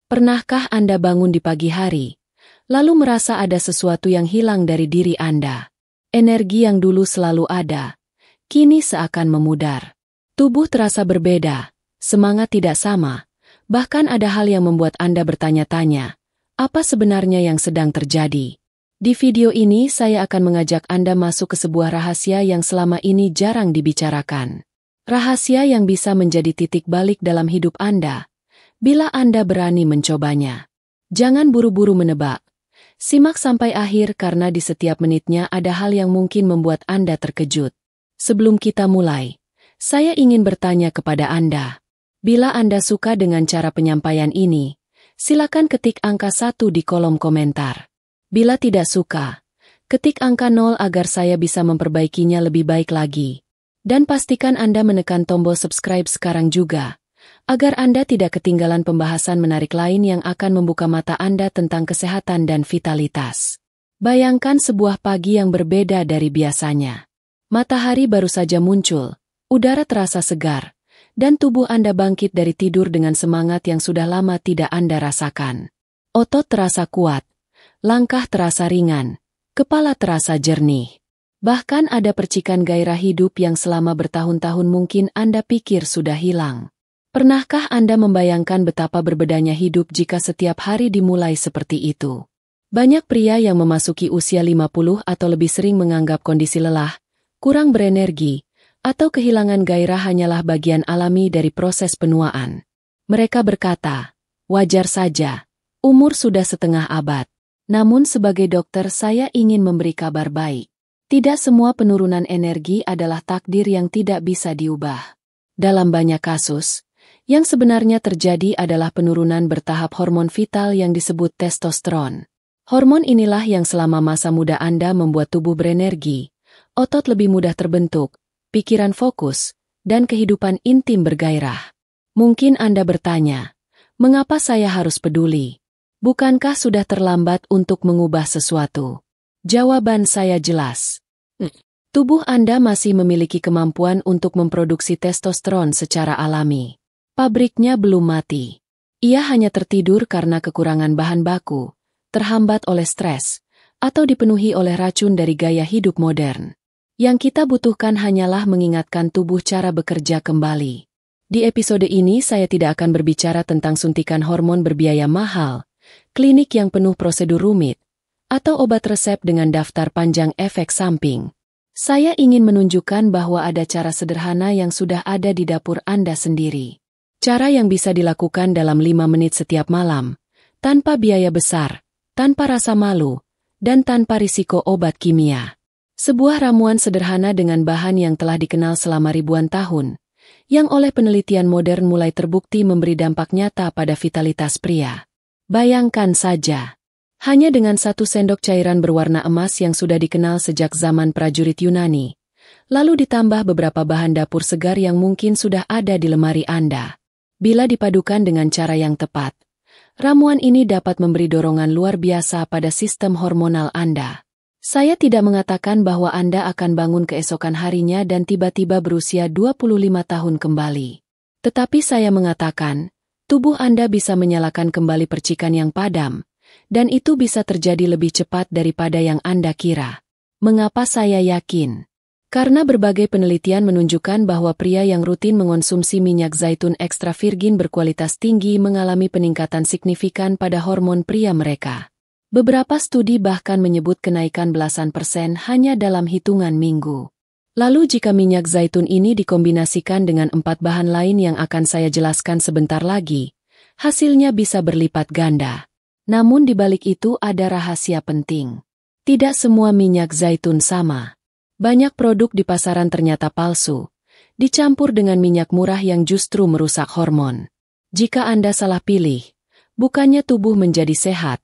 Pernahkah Anda bangun di pagi hari, lalu merasa ada sesuatu yang hilang dari diri Anda? Energi yang dulu selalu ada, kini seakan memudar. Tubuh terasa berbeda, semangat tidak sama, bahkan ada hal yang membuat Anda bertanya-tanya, apa sebenarnya yang sedang terjadi? Di video ini saya akan mengajak Anda masuk ke sebuah rahasia yang selama ini jarang dibicarakan. Rahasia yang bisa menjadi titik balik dalam hidup Anda, bila Anda berani mencobanya. Jangan buru-buru menebak. Simak sampai akhir karena di setiap menitnya ada hal yang mungkin membuat Anda terkejut. Sebelum kita mulai, saya ingin bertanya kepada Anda. Bila Anda suka dengan cara penyampaian ini, silakan ketik angka 1 di kolom komentar. Bila tidak suka, ketik angka 0 agar saya bisa memperbaikinya lebih baik lagi. Dan pastikan Anda menekan tombol subscribe sekarang juga, agar Anda tidak ketinggalan pembahasan menarik lain yang akan membuka mata Anda tentang kesehatan dan vitalitas. Bayangkan sebuah pagi yang berbeda dari biasanya. Matahari baru saja muncul, udara terasa segar, dan tubuh Anda bangkit dari tidur dengan semangat yang sudah lama tidak Anda rasakan. Otot terasa kuat, langkah terasa ringan, kepala terasa jernih. Bahkan ada percikan gairah hidup yang selama bertahun-tahun mungkin Anda pikir sudah hilang. Pernahkah Anda membayangkan betapa berbedanya hidup jika setiap hari dimulai seperti itu? Banyak pria yang memasuki usia 50 atau lebih sering menganggap kondisi lelah, kurang berenergi, atau kehilangan gairah hanyalah bagian alami dari proses penuaan. Mereka berkata, wajar saja, umur sudah setengah abad. Namun sebagai dokter saya ingin memberi kabar baik. Tidak semua penurunan energi adalah takdir yang tidak bisa diubah. Dalam banyak kasus, yang sebenarnya terjadi adalah penurunan bertahap hormon vital yang disebut testosteron. Hormon inilah yang selama masa muda Anda membuat tubuh berenergi, otot lebih mudah terbentuk, pikiran fokus, dan kehidupan intim bergairah. Mungkin Anda bertanya, mengapa saya harus peduli? Bukankah sudah terlambat untuk mengubah sesuatu? Jawaban saya jelas. Tubuh Anda masih memiliki kemampuan untuk memproduksi testosteron secara alami. Pabriknya belum mati. Ia hanya tertidur karena kekurangan bahan baku, terhambat oleh stres, atau dipenuhi oleh racun dari gaya hidup modern. Yang kita butuhkan hanyalah mengingatkan tubuh cara bekerja kembali. Di episode ini saya tidak akan berbicara tentang suntikan hormon berbiaya mahal, klinik yang penuh prosedur rumit, atau obat resep dengan daftar panjang efek samping. Saya ingin menunjukkan bahwa ada cara sederhana yang sudah ada di dapur Anda sendiri. Cara yang bisa dilakukan dalam 5 menit setiap malam, tanpa biaya besar, tanpa rasa malu, dan tanpa risiko obat kimia. Sebuah ramuan sederhana dengan bahan yang telah dikenal selama ribuan tahun, yang oleh penelitian modern mulai terbukti memberi dampak nyata pada vitalitas pria. Bayangkan saja, hanya dengan 1 sendok cairan berwarna emas yang sudah dikenal sejak zaman prajurit Yunani, lalu ditambah beberapa bahan dapur segar yang mungkin sudah ada di lemari Anda. Bila dipadukan dengan cara yang tepat, ramuan ini dapat memberi dorongan luar biasa pada sistem hormonal Anda. Saya tidak mengatakan bahwa Anda akan bangun keesokan harinya dan tiba-tiba berusia 25 tahun kembali. Tetapi saya mengatakan, tubuh Anda bisa menyalakan kembali percikan yang padam, dan itu bisa terjadi lebih cepat daripada yang Anda kira. Mengapa saya yakin? Karena berbagai penelitian menunjukkan bahwa pria yang rutin mengonsumsi minyak zaitun ekstra virgin berkualitas tinggi mengalami peningkatan signifikan pada hormon pria mereka. Beberapa studi bahkan menyebut kenaikan belasan persen hanya dalam hitungan minggu. Lalu jika minyak zaitun ini dikombinasikan dengan 4 bahan lain yang akan saya jelaskan sebentar lagi, hasilnya bisa berlipat ganda. Namun di balik itu ada rahasia penting. Tidak semua minyak zaitun sama. Banyak produk di pasaran ternyata palsu, dicampur dengan minyak murah yang justru merusak hormon. Jika Anda salah pilih, bukannya tubuh menjadi sehat,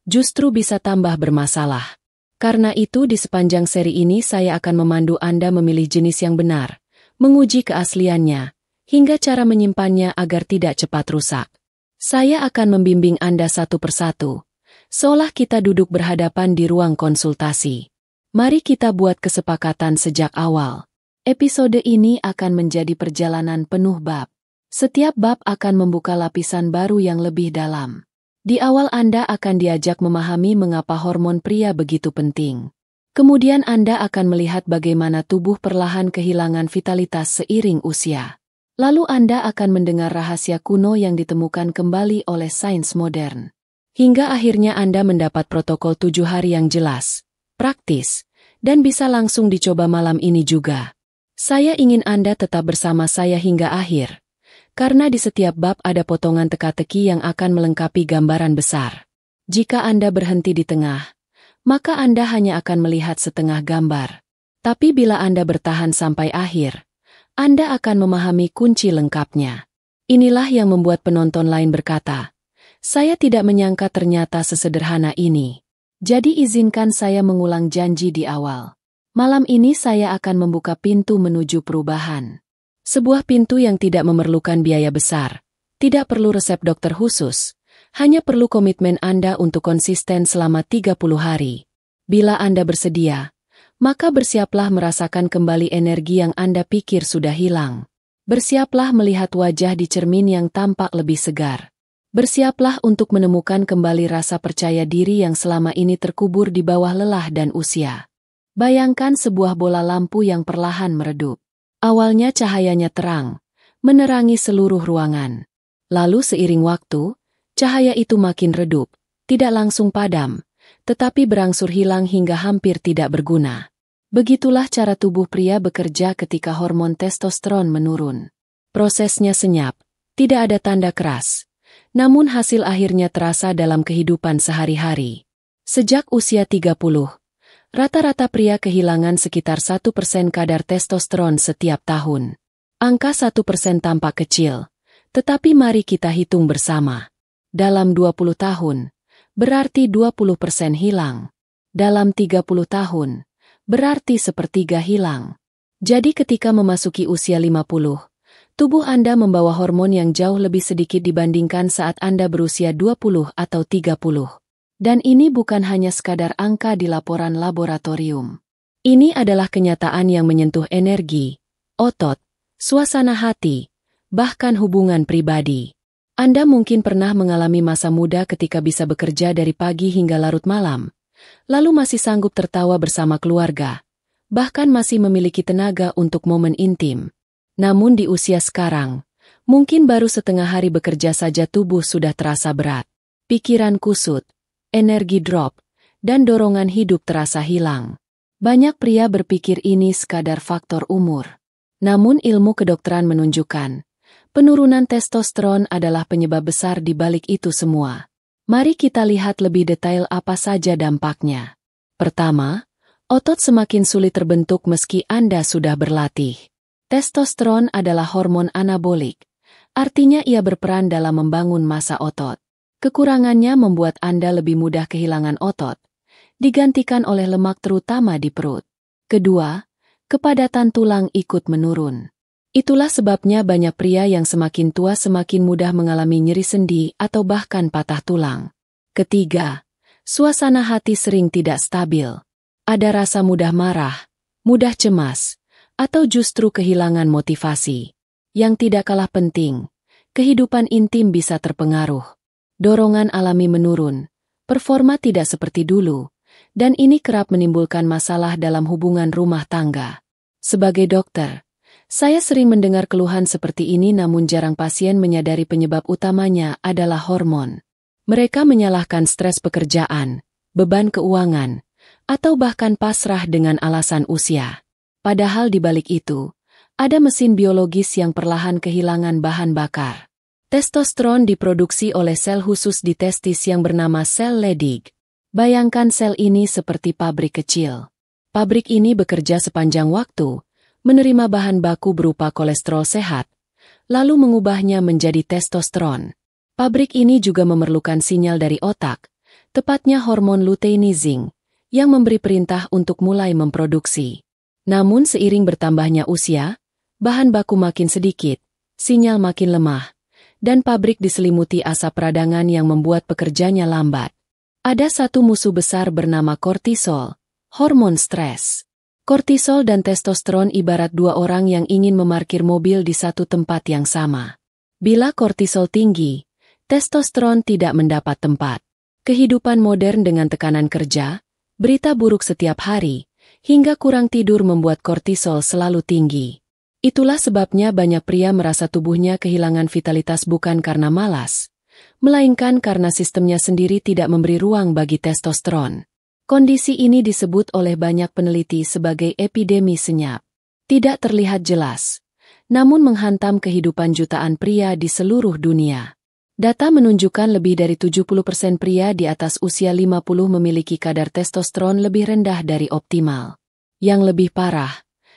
justru bisa tambah bermasalah. Karena itu di sepanjang seri ini saya akan memandu Anda memilih jenis yang benar, menguji keasliannya, hingga cara menyimpannya agar tidak cepat rusak. Saya akan membimbing Anda satu persatu, seolah kita duduk berhadapan di ruang konsultasi. Mari kita buat kesepakatan sejak awal. Episode ini akan menjadi perjalanan penuh bab. Setiap bab akan membuka lapisan baru yang lebih dalam. Di awal Anda akan diajak memahami mengapa hormon pria begitu penting. Kemudian Anda akan melihat bagaimana tubuh perlahan kehilangan vitalitas seiring usia. Lalu Anda akan mendengar rahasia kuno yang ditemukan kembali oleh sains modern. Hingga akhirnya Anda mendapat protokol 7 hari yang jelas, praktis, dan bisa langsung dicoba malam ini juga. Saya ingin Anda tetap bersama saya hingga akhir, karena di setiap bab ada potongan teka-teki yang akan melengkapi gambaran besar. Jika Anda berhenti di tengah, maka Anda hanya akan melihat setengah gambar. Tapi bila Anda bertahan sampai akhir, Anda akan memahami kunci lengkapnya. Inilah yang membuat penonton lain berkata, "Saya tidak menyangka ternyata sesederhana ini." Jadi izinkan saya mengulang janji di awal. Malam ini saya akan membuka pintu menuju perubahan. Sebuah pintu yang tidak memerlukan biaya besar, tidak perlu resep dokter khusus, hanya perlu komitmen Anda untuk konsisten selama 30 hari. Bila Anda bersedia, maka bersiaplah merasakan kembali energi yang Anda pikir sudah hilang. Bersiaplah melihat wajah di cermin yang tampak lebih segar. Bersiaplah untuk menemukan kembali rasa percaya diri yang selama ini terkubur di bawah lelah dan usia. Bayangkan sebuah bola lampu yang perlahan meredup. Awalnya cahayanya terang, menerangi seluruh ruangan. Lalu seiring waktu, cahaya itu makin redup, tidak langsung padam, tetapi berangsur hilang hingga hampir tidak berguna. Begitulah cara tubuh pria bekerja ketika hormon testosteron menurun. Prosesnya senyap, tidak ada tanda keras, namun hasil akhirnya terasa dalam kehidupan sehari-hari. Sejak usia 30, rata-rata pria kehilangan sekitar 1% kadar testosteron setiap tahun. Angka 1% tampak kecil, tetapi mari kita hitung bersama. Dalam 20 tahun, berarti 20% hilang. Dalam 30 tahun, berarti sepertiga hilang. Jadi ketika memasuki usia 50, tubuh Anda membawa hormon yang jauh lebih sedikit dibandingkan saat Anda berusia 20 atau 30. Dan ini bukan hanya sekadar angka di laporan laboratorium. Ini adalah kenyataan yang menyentuh energi, otot, suasana hati, bahkan hubungan pribadi. Anda mungkin pernah mengalami masa muda ketika bisa bekerja dari pagi hingga larut malam, lalu masih sanggup tertawa bersama keluarga, bahkan masih memiliki tenaga untuk momen intim. Namun di usia sekarang, mungkin baru setengah hari bekerja saja tubuh sudah terasa berat. Pikiran kusut, energi drop, dan dorongan hidup terasa hilang. Banyak pria berpikir ini sekadar faktor umur. Namun ilmu kedokteran menunjukkan, penurunan testosteron adalah penyebab besar di balik itu semua. Mari kita lihat lebih detail apa saja dampaknya. Pertama, otot semakin sulit terbentuk meski Anda sudah berlatih. Testosteron adalah hormon anabolik, artinya ia berperan dalam membangun massa otot. Kekurangannya membuat Anda lebih mudah kehilangan otot, digantikan oleh lemak terutama di perut. Kedua, kepadatan tulang ikut menurun. Itulah sebabnya banyak pria yang semakin tua semakin mudah mengalami nyeri sendi atau bahkan patah tulang. Ketiga, suasana hati sering tidak stabil. Ada rasa mudah marah, mudah cemas, atau justru kehilangan motivasi. Yang tidak kalah penting, kehidupan intim bisa terpengaruh. Dorongan alami menurun, performa tidak seperti dulu, dan ini kerap menimbulkan masalah dalam hubungan rumah tangga. Sebagai dokter, saya sering mendengar keluhan seperti ini namun jarang pasien menyadari penyebab utamanya adalah hormon. Mereka menyalahkan stres pekerjaan, beban keuangan, atau bahkan pasrah dengan alasan usia. Padahal di balik itu, ada mesin biologis yang perlahan kehilangan bahan bakar. Testosteron diproduksi oleh sel khusus di testis yang bernama sel Leydig. Bayangkan sel ini seperti pabrik kecil. Pabrik ini bekerja sepanjang waktu, menerima bahan baku berupa kolesterol sehat, lalu mengubahnya menjadi testosteron. Pabrik ini juga memerlukan sinyal dari otak, tepatnya hormon luteinizing, yang memberi perintah untuk mulai memproduksi. Namun seiring bertambahnya usia, bahan baku makin sedikit, sinyal makin lemah, dan pabrik diselimuti asap peradangan yang membuat pekerjanya lambat. Ada satu musuh besar bernama kortisol, hormon stres. Kortisol dan testosteron ibarat dua orang yang ingin memarkir mobil di satu tempat yang sama. Bila kortisol tinggi, Testosteron tidak mendapat tempat. Kehidupan modern dengan tekanan kerja, berita buruk setiap hari, hingga kurang tidur membuat kortisol selalu tinggi. Itulah sebabnya banyak pria merasa tubuhnya kehilangan vitalitas bukan karena malas, melainkan karena sistemnya sendiri tidak memberi ruang bagi testosteron. Kondisi ini disebut oleh banyak peneliti sebagai epidemi senyap. Tidak terlihat jelas, namun menghantam kehidupan jutaan pria di seluruh dunia. Data menunjukkan lebih dari 70% pria di atas usia 50 memiliki kadar testosteron lebih rendah dari optimal. Yang lebih parah,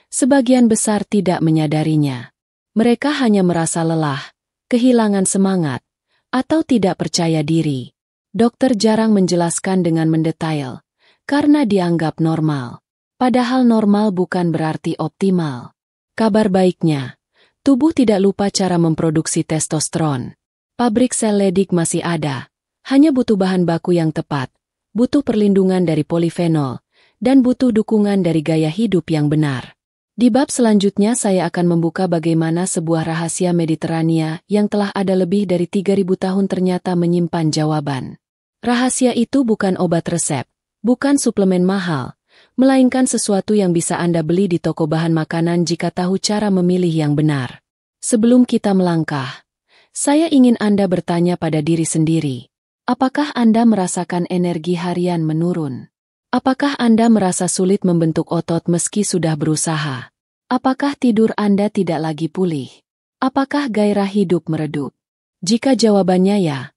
sebagian besar tidak menyadarinya. Mereka hanya merasa lelah, kehilangan semangat, atau tidak percaya diri. Dokter jarang menjelaskan dengan mendetail, karena dianggap normal. Padahal normal bukan berarti optimal. Kabar baiknya, tubuh tidak lupa cara memproduksi testosteron. Pabrik sel Leydig masih ada, hanya butuh bahan baku yang tepat, butuh perlindungan dari polifenol, dan butuh dukungan dari gaya hidup yang benar. Di bab selanjutnya saya akan membuka bagaimana sebuah rahasia Mediterania yang telah ada lebih dari 3.000 tahun ternyata menyimpan jawaban. Rahasia itu bukan obat resep, bukan suplemen mahal, melainkan sesuatu yang bisa Anda beli di toko bahan makanan jika tahu cara memilih yang benar. Sebelum kita melangkah, saya ingin Anda bertanya pada diri sendiri. Apakah Anda merasakan energi harian menurun? Apakah Anda merasa sulit membentuk otot meski sudah berusaha? Apakah tidur Anda tidak lagi pulih? Apakah gairah hidup meredup? Jika jawabannya ya,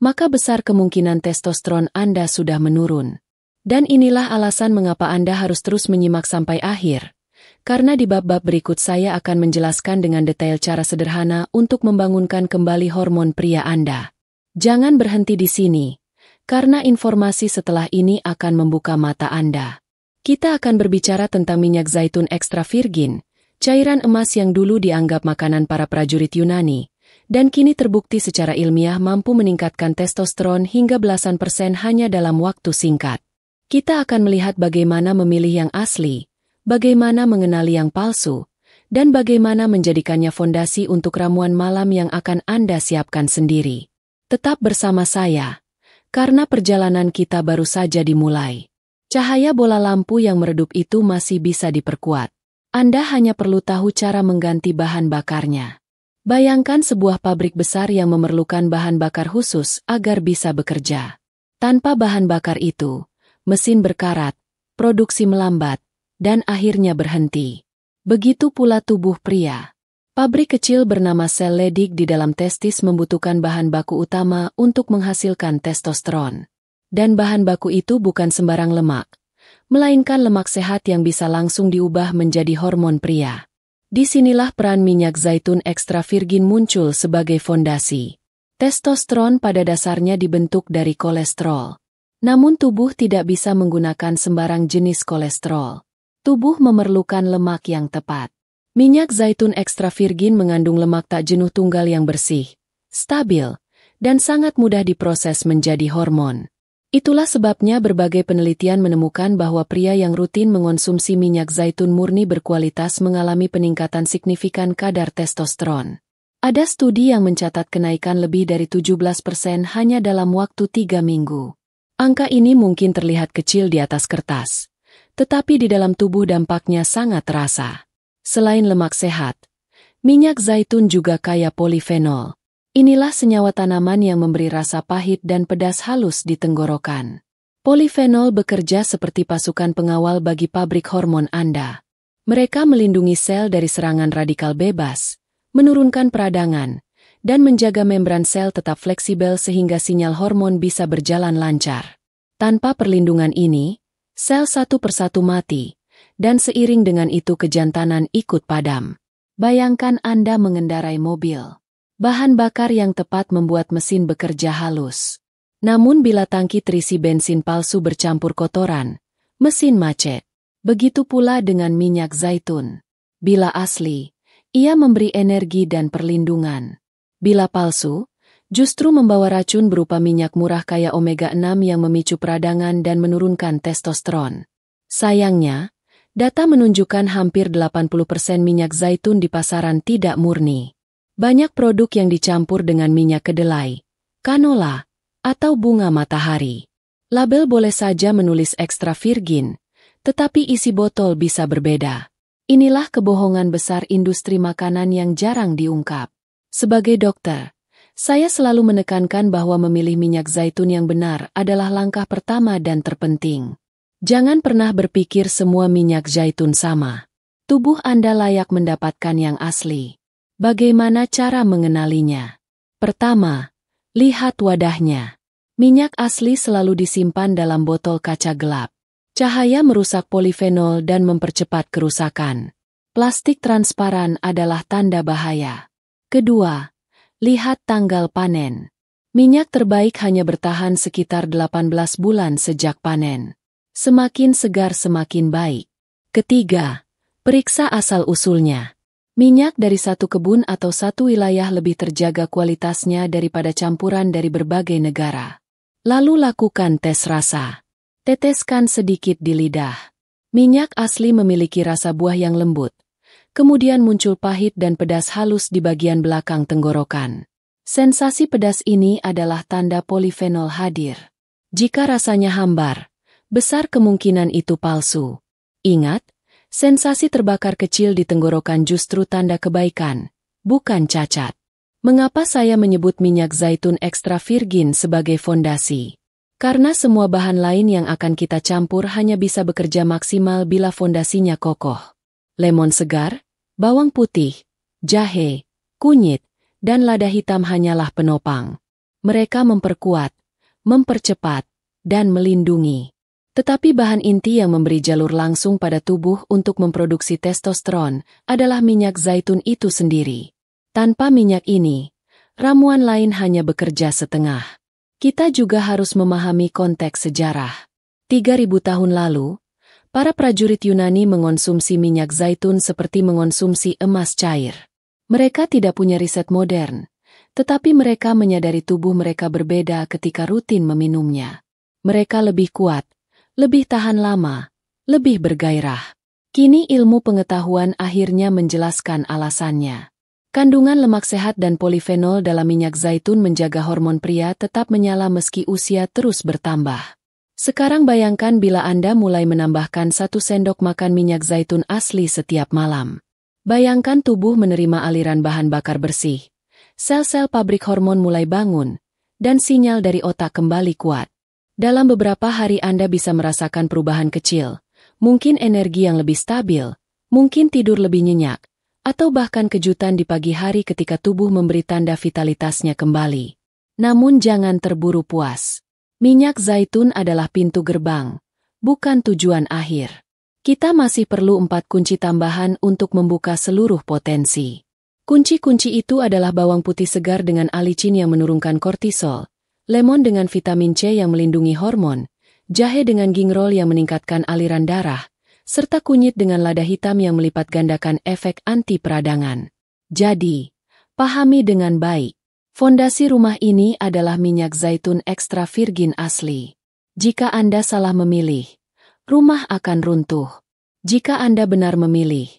maka besar kemungkinan testosteron Anda sudah menurun. Dan inilah alasan mengapa Anda harus terus menyimak sampai akhir. Karena di bab-bab berikut saya akan menjelaskan dengan detail cara sederhana untuk membangunkan kembali hormon pria Anda. Jangan berhenti di sini, karena informasi setelah ini akan membuka mata Anda. Kita akan berbicara tentang minyak zaitun ekstra virgin, cairan emas yang dulu dianggap makanan para prajurit Yunani, dan kini terbukti secara ilmiah mampu meningkatkan testosteron hingga belasan persen hanya dalam waktu singkat. Kita akan melihat bagaimana memilih yang asli, bagaimana mengenali yang palsu, dan bagaimana menjadikannya fondasi untuk ramuan malam yang akan Anda siapkan sendiri. Tetap bersama saya, karena perjalanan kita baru saja dimulai. Cahaya bola lampu yang meredup itu masih bisa diperkuat. Anda hanya perlu tahu cara mengganti bahan bakarnya. Bayangkan sebuah pabrik besar yang memerlukan bahan bakar khusus agar bisa bekerja. Tanpa bahan bakar itu, mesin berkarat, produksi melambat, dan akhirnya berhenti. Begitu pula tubuh pria. Pabrik kecil bernama sel Leydig di dalam testis membutuhkan bahan baku utama untuk menghasilkan testosteron. Dan bahan baku itu bukan sembarang lemak, melainkan lemak sehat yang bisa langsung diubah menjadi hormon pria. Disinilah peran minyak zaitun ekstra virgin muncul sebagai fondasi. Testosteron pada dasarnya dibentuk dari kolesterol. Namun tubuh tidak bisa menggunakan sembarang jenis kolesterol. Tubuh memerlukan lemak yang tepat. Minyak zaitun ekstra virgin mengandung lemak tak jenuh tunggal yang bersih, stabil, dan sangat mudah diproses menjadi hormon. Itulah sebabnya berbagai penelitian menemukan bahwa pria yang rutin mengonsumsi minyak zaitun murni berkualitas mengalami peningkatan signifikan kadar testosteron. Ada studi yang mencatat kenaikan lebih dari 17% hanya dalam waktu 3 minggu. Angka ini mungkin terlihat kecil di atas kertas, tetapi di dalam tubuh dampaknya sangat terasa. Selain lemak sehat, minyak zaitun juga kaya polifenol. Inilah senyawa tanaman yang memberi rasa pahit dan pedas halus di tenggorokan. Polifenol bekerja seperti pasukan pengawal bagi pabrik hormon Anda. Mereka melindungi sel dari serangan radikal bebas, menurunkan peradangan, dan menjaga membran sel tetap fleksibel sehingga sinyal hormon bisa berjalan lancar. Tanpa perlindungan ini, sel satu persatu mati, dan seiring dengan itu kejantanan ikut padam. Bayangkan Anda mengendarai mobil. Bahan bakar yang tepat membuat mesin bekerja halus. Namun bila tangki terisi bensin palsu bercampur kotoran, mesin macet. Begitu pula dengan minyak zaitun. Bila asli, ia memberi energi dan perlindungan. Bila palsu, justru membawa racun berupa minyak murah kaya omega 6 yang memicu peradangan dan menurunkan testosteron. Sayangnya, data menunjukkan hampir 80% minyak zaitun di pasaran tidak murni. Banyak produk yang dicampur dengan minyak kedelai, canola, atau bunga matahari. Label boleh saja menulis ekstra virgin, tetapi isi botol bisa berbeda. Inilah kebohongan besar industri makanan yang jarang diungkap. Sebagai dokter, saya selalu menekankan bahwa memilih minyak zaitun yang benar adalah langkah pertama dan terpenting. Jangan pernah berpikir semua minyak zaitun sama. Tubuh Anda layak mendapatkan yang asli. Bagaimana cara mengenalinya? Pertama, lihat wadahnya. Minyak asli selalu disimpan dalam botol kaca gelap. Cahaya merusak polifenol dan mempercepat kerusakan. Plastik transparan adalah tanda bahaya. Kedua, lihat tanggal panen. Minyak terbaik hanya bertahan sekitar 18 bulan sejak panen. Semakin segar semakin baik. Ketiga, periksa asal-usulnya. Minyak dari satu kebun atau satu wilayah lebih terjaga kualitasnya daripada campuran dari berbagai negara. Lalu lakukan tes rasa. Teteskan sedikit di lidah. Minyak asli memiliki rasa buah yang lembut. Kemudian muncul pahit dan pedas halus di bagian belakang tenggorokan. Sensasi pedas ini adalah tanda polifenol hadir. Jika rasanya hambar, besar kemungkinan itu palsu. Ingat, sensasi terbakar kecil di tenggorokan justru tanda kebaikan, bukan cacat. Mengapa saya menyebut minyak zaitun ekstra virgin sebagai fondasi? Karena semua bahan lain yang akan kita campur hanya bisa bekerja maksimal bila fondasinya kokoh. Lemon segar, bawang putih, jahe, kunyit, dan lada hitam hanyalah penopang. Mereka memperkuat, mempercepat, dan melindungi. Tetapi bahan inti yang memberi jalur langsung pada tubuh untuk memproduksi testosteron adalah minyak zaitun itu sendiri. Tanpa minyak ini, ramuan lain hanya bekerja setengah. Kita juga harus memahami konteks sejarah. 3.000 tahun lalu, para prajurit Yunani mengonsumsi minyak zaitun seperti mengonsumsi emas cair. Mereka tidak punya riset modern, tetapi mereka menyadari tubuh mereka berbeda ketika rutin meminumnya. Mereka lebih kuat, lebih tahan lama, lebih bergairah. Kini ilmu pengetahuan akhirnya menjelaskan alasannya. Kandungan lemak sehat dan polifenol dalam minyak zaitun menjaga hormon pria tetap menyala meski usia terus bertambah. Sekarang bayangkan bila Anda mulai menambahkan 1 sendok makan minyak zaitun asli setiap malam. Bayangkan tubuh menerima aliran bahan bakar bersih. Sel-sel pabrik hormon mulai bangun, dan sinyal dari otak kembali kuat. Dalam beberapa hari Anda bisa merasakan perubahan kecil, mungkin energi yang lebih stabil, mungkin tidur lebih nyenyak, atau bahkan kejutan di pagi hari ketika tubuh memberi tanda vitalitasnya kembali. Namun jangan terburu puas. Minyak zaitun adalah pintu gerbang, bukan tujuan akhir. Kita masih perlu 4 kunci tambahan untuk membuka seluruh potensi. Kunci-kunci itu adalah bawang putih segar dengan alicin yang menurunkan kortisol, lemon dengan vitamin C yang melindungi hormon, jahe dengan gingerol yang meningkatkan aliran darah, serta kunyit dengan lada hitam yang melipat gandakan efek anti peradangan. Jadi, pahami dengan baik. Fondasi rumah ini adalah minyak zaitun ekstra virgin asli. Jika Anda salah memilih, rumah akan runtuh. Jika Anda benar memilih,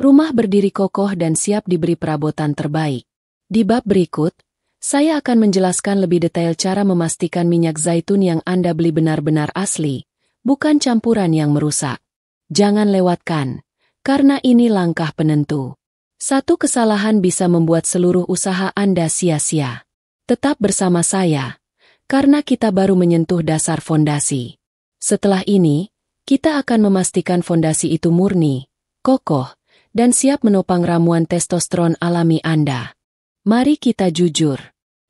rumah berdiri kokoh dan siap diberi perabotan terbaik. Di bab berikut, saya akan menjelaskan lebih detail cara memastikan minyak zaitun yang Anda beli benar-benar asli, bukan campuran yang merusak. Jangan lewatkan, karena ini langkah penentu. Satu kesalahan bisa membuat seluruh usaha Anda sia-sia. Tetap bersama saya, karena kita baru menyentuh dasar fondasi. Setelah ini, kita akan memastikan fondasi itu murni, kokoh, dan siap menopang ramuan testosteron alami Anda. Mari kita jujur.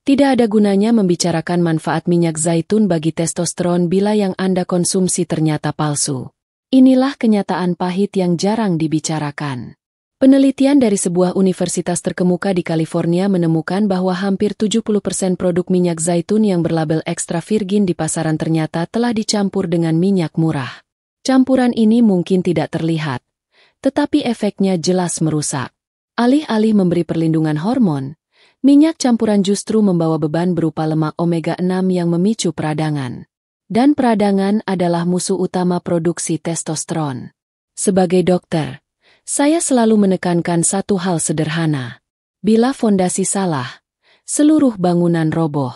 Tidak ada gunanya membicarakan manfaat minyak zaitun bagi testosteron bila yang Anda konsumsi ternyata palsu. Inilah kenyataan pahit yang jarang dibicarakan. Penelitian dari sebuah universitas terkemuka di California menemukan bahwa hampir 70% produk minyak zaitun yang berlabel ekstra virgin di pasaran ternyata telah dicampur dengan minyak murah. Campuran ini mungkin tidak terlihat, tetapi efeknya jelas merusak. Alih-alih memberi perlindungan hormon, minyak campuran justru membawa beban berupa lemak omega 6 yang memicu peradangan. Dan peradangan adalah musuh utama produksi testosteron. Sebagai dokter, saya selalu menekankan satu hal sederhana. Bila fondasi salah, seluruh bangunan roboh.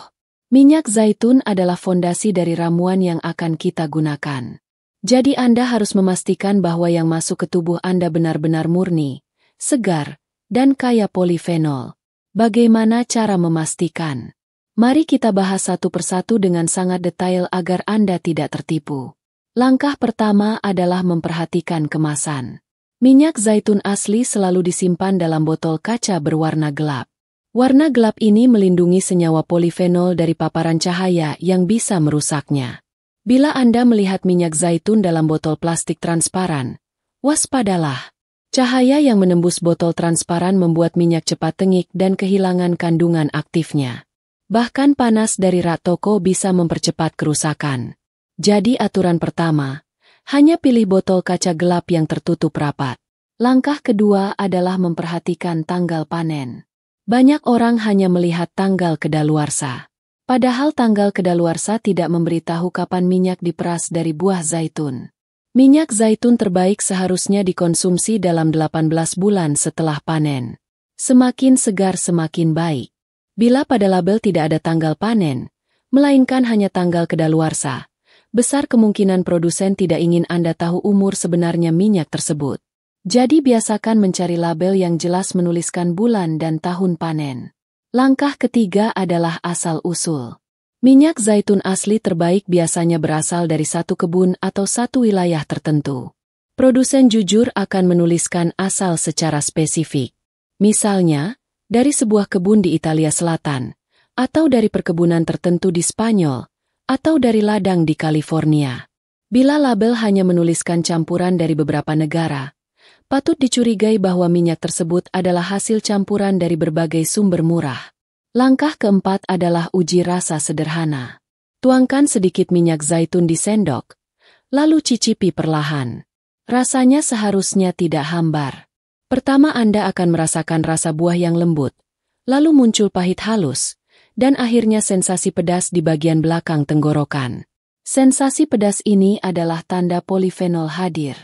Minyak zaitun adalah fondasi dari ramuan yang akan kita gunakan. Jadi Anda harus memastikan bahwa yang masuk ke tubuh Anda benar-benar murni, segar, dan kaya polifenol. Bagaimana cara memastikan? Mari kita bahas satu persatu dengan sangat detail agar Anda tidak tertipu. Langkah pertama adalah memperhatikan kemasan. Minyak zaitun asli selalu disimpan dalam botol kaca berwarna gelap. Warna gelap ini melindungi senyawa polifenol dari paparan cahaya yang bisa merusaknya. Bila Anda melihat minyak zaitun dalam botol plastik transparan, waspadalah. Cahaya yang menembus botol transparan membuat minyak cepat tengik dan kehilangan kandungan aktifnya. Bahkan panas dari rak toko bisa mempercepat kerusakan. Jadi aturan pertama, hanya pilih botol kaca gelap yang tertutup rapat. Langkah kedua adalah memperhatikan tanggal panen. Banyak orang hanya melihat tanggal kedaluarsa. Padahal tanggal kedaluarsa tidak memberitahu kapan minyak diperas dari buah zaitun. Minyak zaitun terbaik seharusnya dikonsumsi dalam 18 bulan setelah panen. Semakin segar semakin baik. Bila pada label tidak ada tanggal panen, melainkan hanya tanggal kedaluarsa, besar kemungkinan produsen tidak ingin Anda tahu umur sebenarnya minyak tersebut. Jadi biasakan mencari label yang jelas menuliskan bulan dan tahun panen. Langkah ketiga adalah asal-usul. Minyak zaitun asli terbaik biasanya berasal dari satu kebun atau satu wilayah tertentu. Produsen jujur akan menuliskan asal secara spesifik. Misalnya, dari sebuah kebun di Italia Selatan, atau dari perkebunan tertentu di Spanyol, atau dari ladang di California. Bila label hanya menuliskan campuran dari beberapa negara, patut dicurigai bahwa minyak tersebut adalah hasil campuran dari berbagai sumber murah. Langkah keempat adalah uji rasa sederhana. Tuangkan sedikit minyak zaitun di sendok, lalu cicipi perlahan. Rasanya seharusnya tidak hambar. Pertama Anda akan merasakan rasa buah yang lembut, lalu muncul pahit halus, dan akhirnya sensasi pedas di bagian belakang tenggorokan. Sensasi pedas ini adalah tanda polifenol hadir.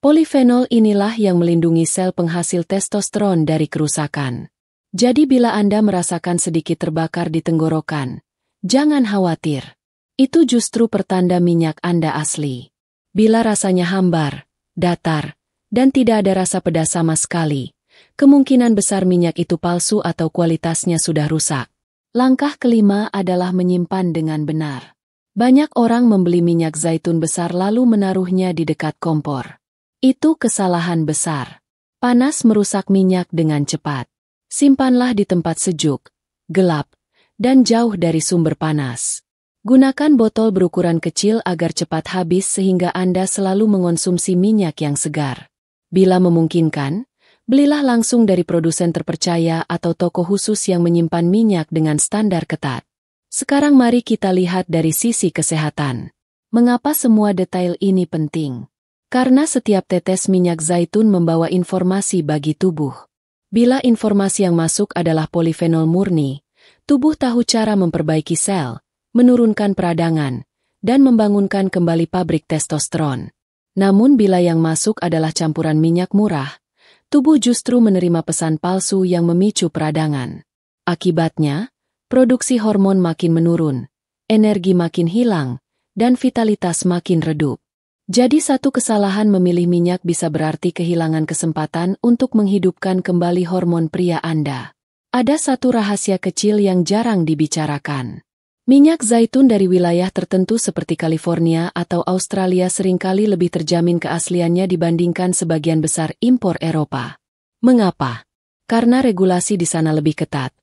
Polifenol inilah yang melindungi sel penghasil testosteron dari kerusakan. Jadi bila Anda merasakan sedikit terbakar di tenggorokan, jangan khawatir. Itu justru pertanda minyak Anda asli. Bila rasanya hambar, datar, dan tidak ada rasa pedas sama sekali, kemungkinan besar minyak itu palsu atau kualitasnya sudah rusak. Langkah kelima adalah menyimpan dengan benar. Banyak orang membeli minyak zaitun besar lalu menaruhnya di dekat kompor. Itu kesalahan besar. Panas merusak minyak dengan cepat. Simpanlah di tempat sejuk, gelap, dan jauh dari sumber panas. Gunakan botol berukuran kecil agar cepat habis sehingga Anda selalu mengonsumsi minyak yang segar. Bila memungkinkan, belilah langsung dari produsen terpercaya atau toko khusus yang menyimpan minyak dengan standar ketat. Sekarang mari kita lihat dari sisi kesehatan. Mengapa semua detail ini penting? Karena setiap tetes minyak zaitun membawa informasi bagi tubuh. Bila informasi yang masuk adalah polifenol murni, tubuh tahu cara memperbaiki sel, menurunkan peradangan, dan membangunkan kembali pabrik testosteron. Namun bila yang masuk adalah campuran minyak murah, tubuh justru menerima pesan palsu yang memicu peradangan. Akibatnya, produksi hormon makin menurun, energi makin hilang, dan vitalitas makin redup. Jadi satu kesalahan memilih minyak bisa berarti kehilangan kesempatan untuk menghidupkan kembali hormon pria Anda. Ada satu rahasia kecil yang jarang dibicarakan. Minyak zaitun dari wilayah tertentu seperti California atau Australia seringkali lebih terjamin keasliannya dibandingkan sebagian besar impor Eropa. Mengapa? Karena regulasi di sana lebih ketat.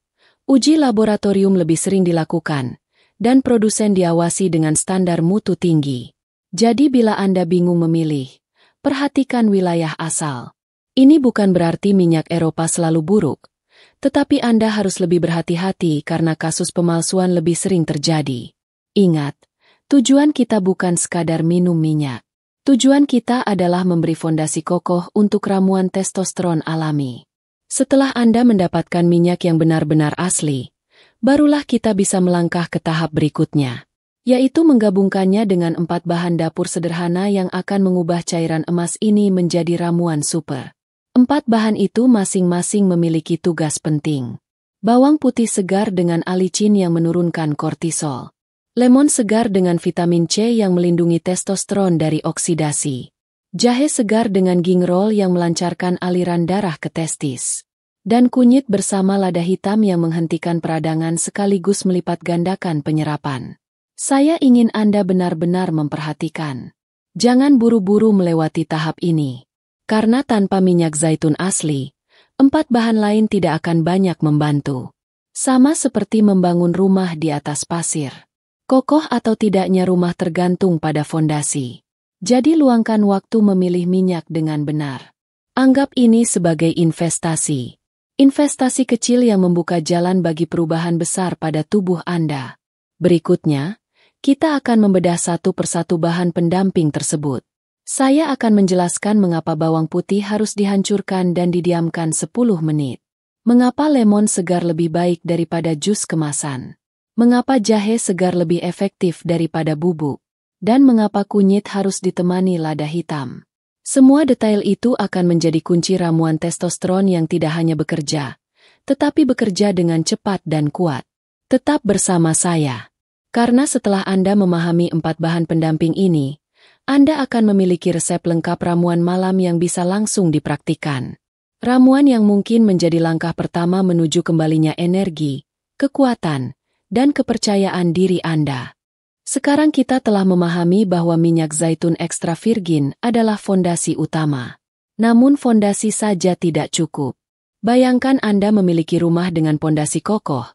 Uji laboratorium lebih sering dilakukan, dan produsen diawasi dengan standar mutu tinggi. Jadi bila Anda bingung memilih, perhatikan wilayah asal. Ini bukan berarti minyak Eropa selalu buruk, tetapi Anda harus lebih berhati-hati karena kasus pemalsuan lebih sering terjadi. Ingat, tujuan kita bukan sekadar minum minyak. Tujuan kita adalah memberi fondasi kokoh untuk ramuan testosteron alami. Setelah Anda mendapatkan minyak yang benar-benar asli, barulah kita bisa melangkah ke tahap berikutnya, yaitu menggabungkannya dengan 4 bahan dapur sederhana yang akan mengubah cairan emas ini menjadi ramuan super. 4 bahan itu masing-masing memiliki tugas penting. Bawang putih segar dengan alicin yang menurunkan kortisol. Lemon segar dengan vitamin C yang melindungi testosteron dari oksidasi. Jahe segar dengan gingerol yang melancarkan aliran darah ke testis. Dan kunyit bersama lada hitam yang menghentikan peradangan sekaligus melipat gandakan penyerapan. Saya ingin Anda benar-benar memperhatikan. Jangan buru-buru melewati tahap ini. Karena tanpa minyak zaitun asli, 4 bahan lain tidak akan banyak membantu. Sama seperti membangun rumah di atas pasir. Kokoh atau tidaknya rumah tergantung pada fondasi. Jadi luangkan waktu memilih minyak dengan benar. Anggap ini sebagai investasi. Investasi kecil yang membuka jalan bagi perubahan besar pada tubuh Anda. Berikutnya, kita akan membedah satu persatu bahan pendamping tersebut. Saya akan menjelaskan mengapa bawang putih harus dihancurkan dan didiamkan 10 menit. Mengapa lemon segar lebih baik daripada jus kemasan. Mengapa jahe segar lebih efektif daripada bubuk. Dan mengapa kunyit harus ditemani lada hitam. Semua detail itu akan menjadi kunci ramuan testosteron yang tidak hanya bekerja, tetapi bekerja dengan cepat dan kuat. Tetap bersama saya. Karena setelah Anda memahami 4 bahan pendamping ini, Anda akan memiliki resep lengkap ramuan malam yang bisa langsung dipraktikkan. Ramuan yang mungkin menjadi langkah pertama menuju kembalinya energi, kekuatan, dan kepercayaan diri Anda. Sekarang kita telah memahami bahwa minyak zaitun ekstra virgin adalah fondasi utama. Namun fondasi saja tidak cukup. Bayangkan Anda memiliki rumah dengan fondasi kokoh,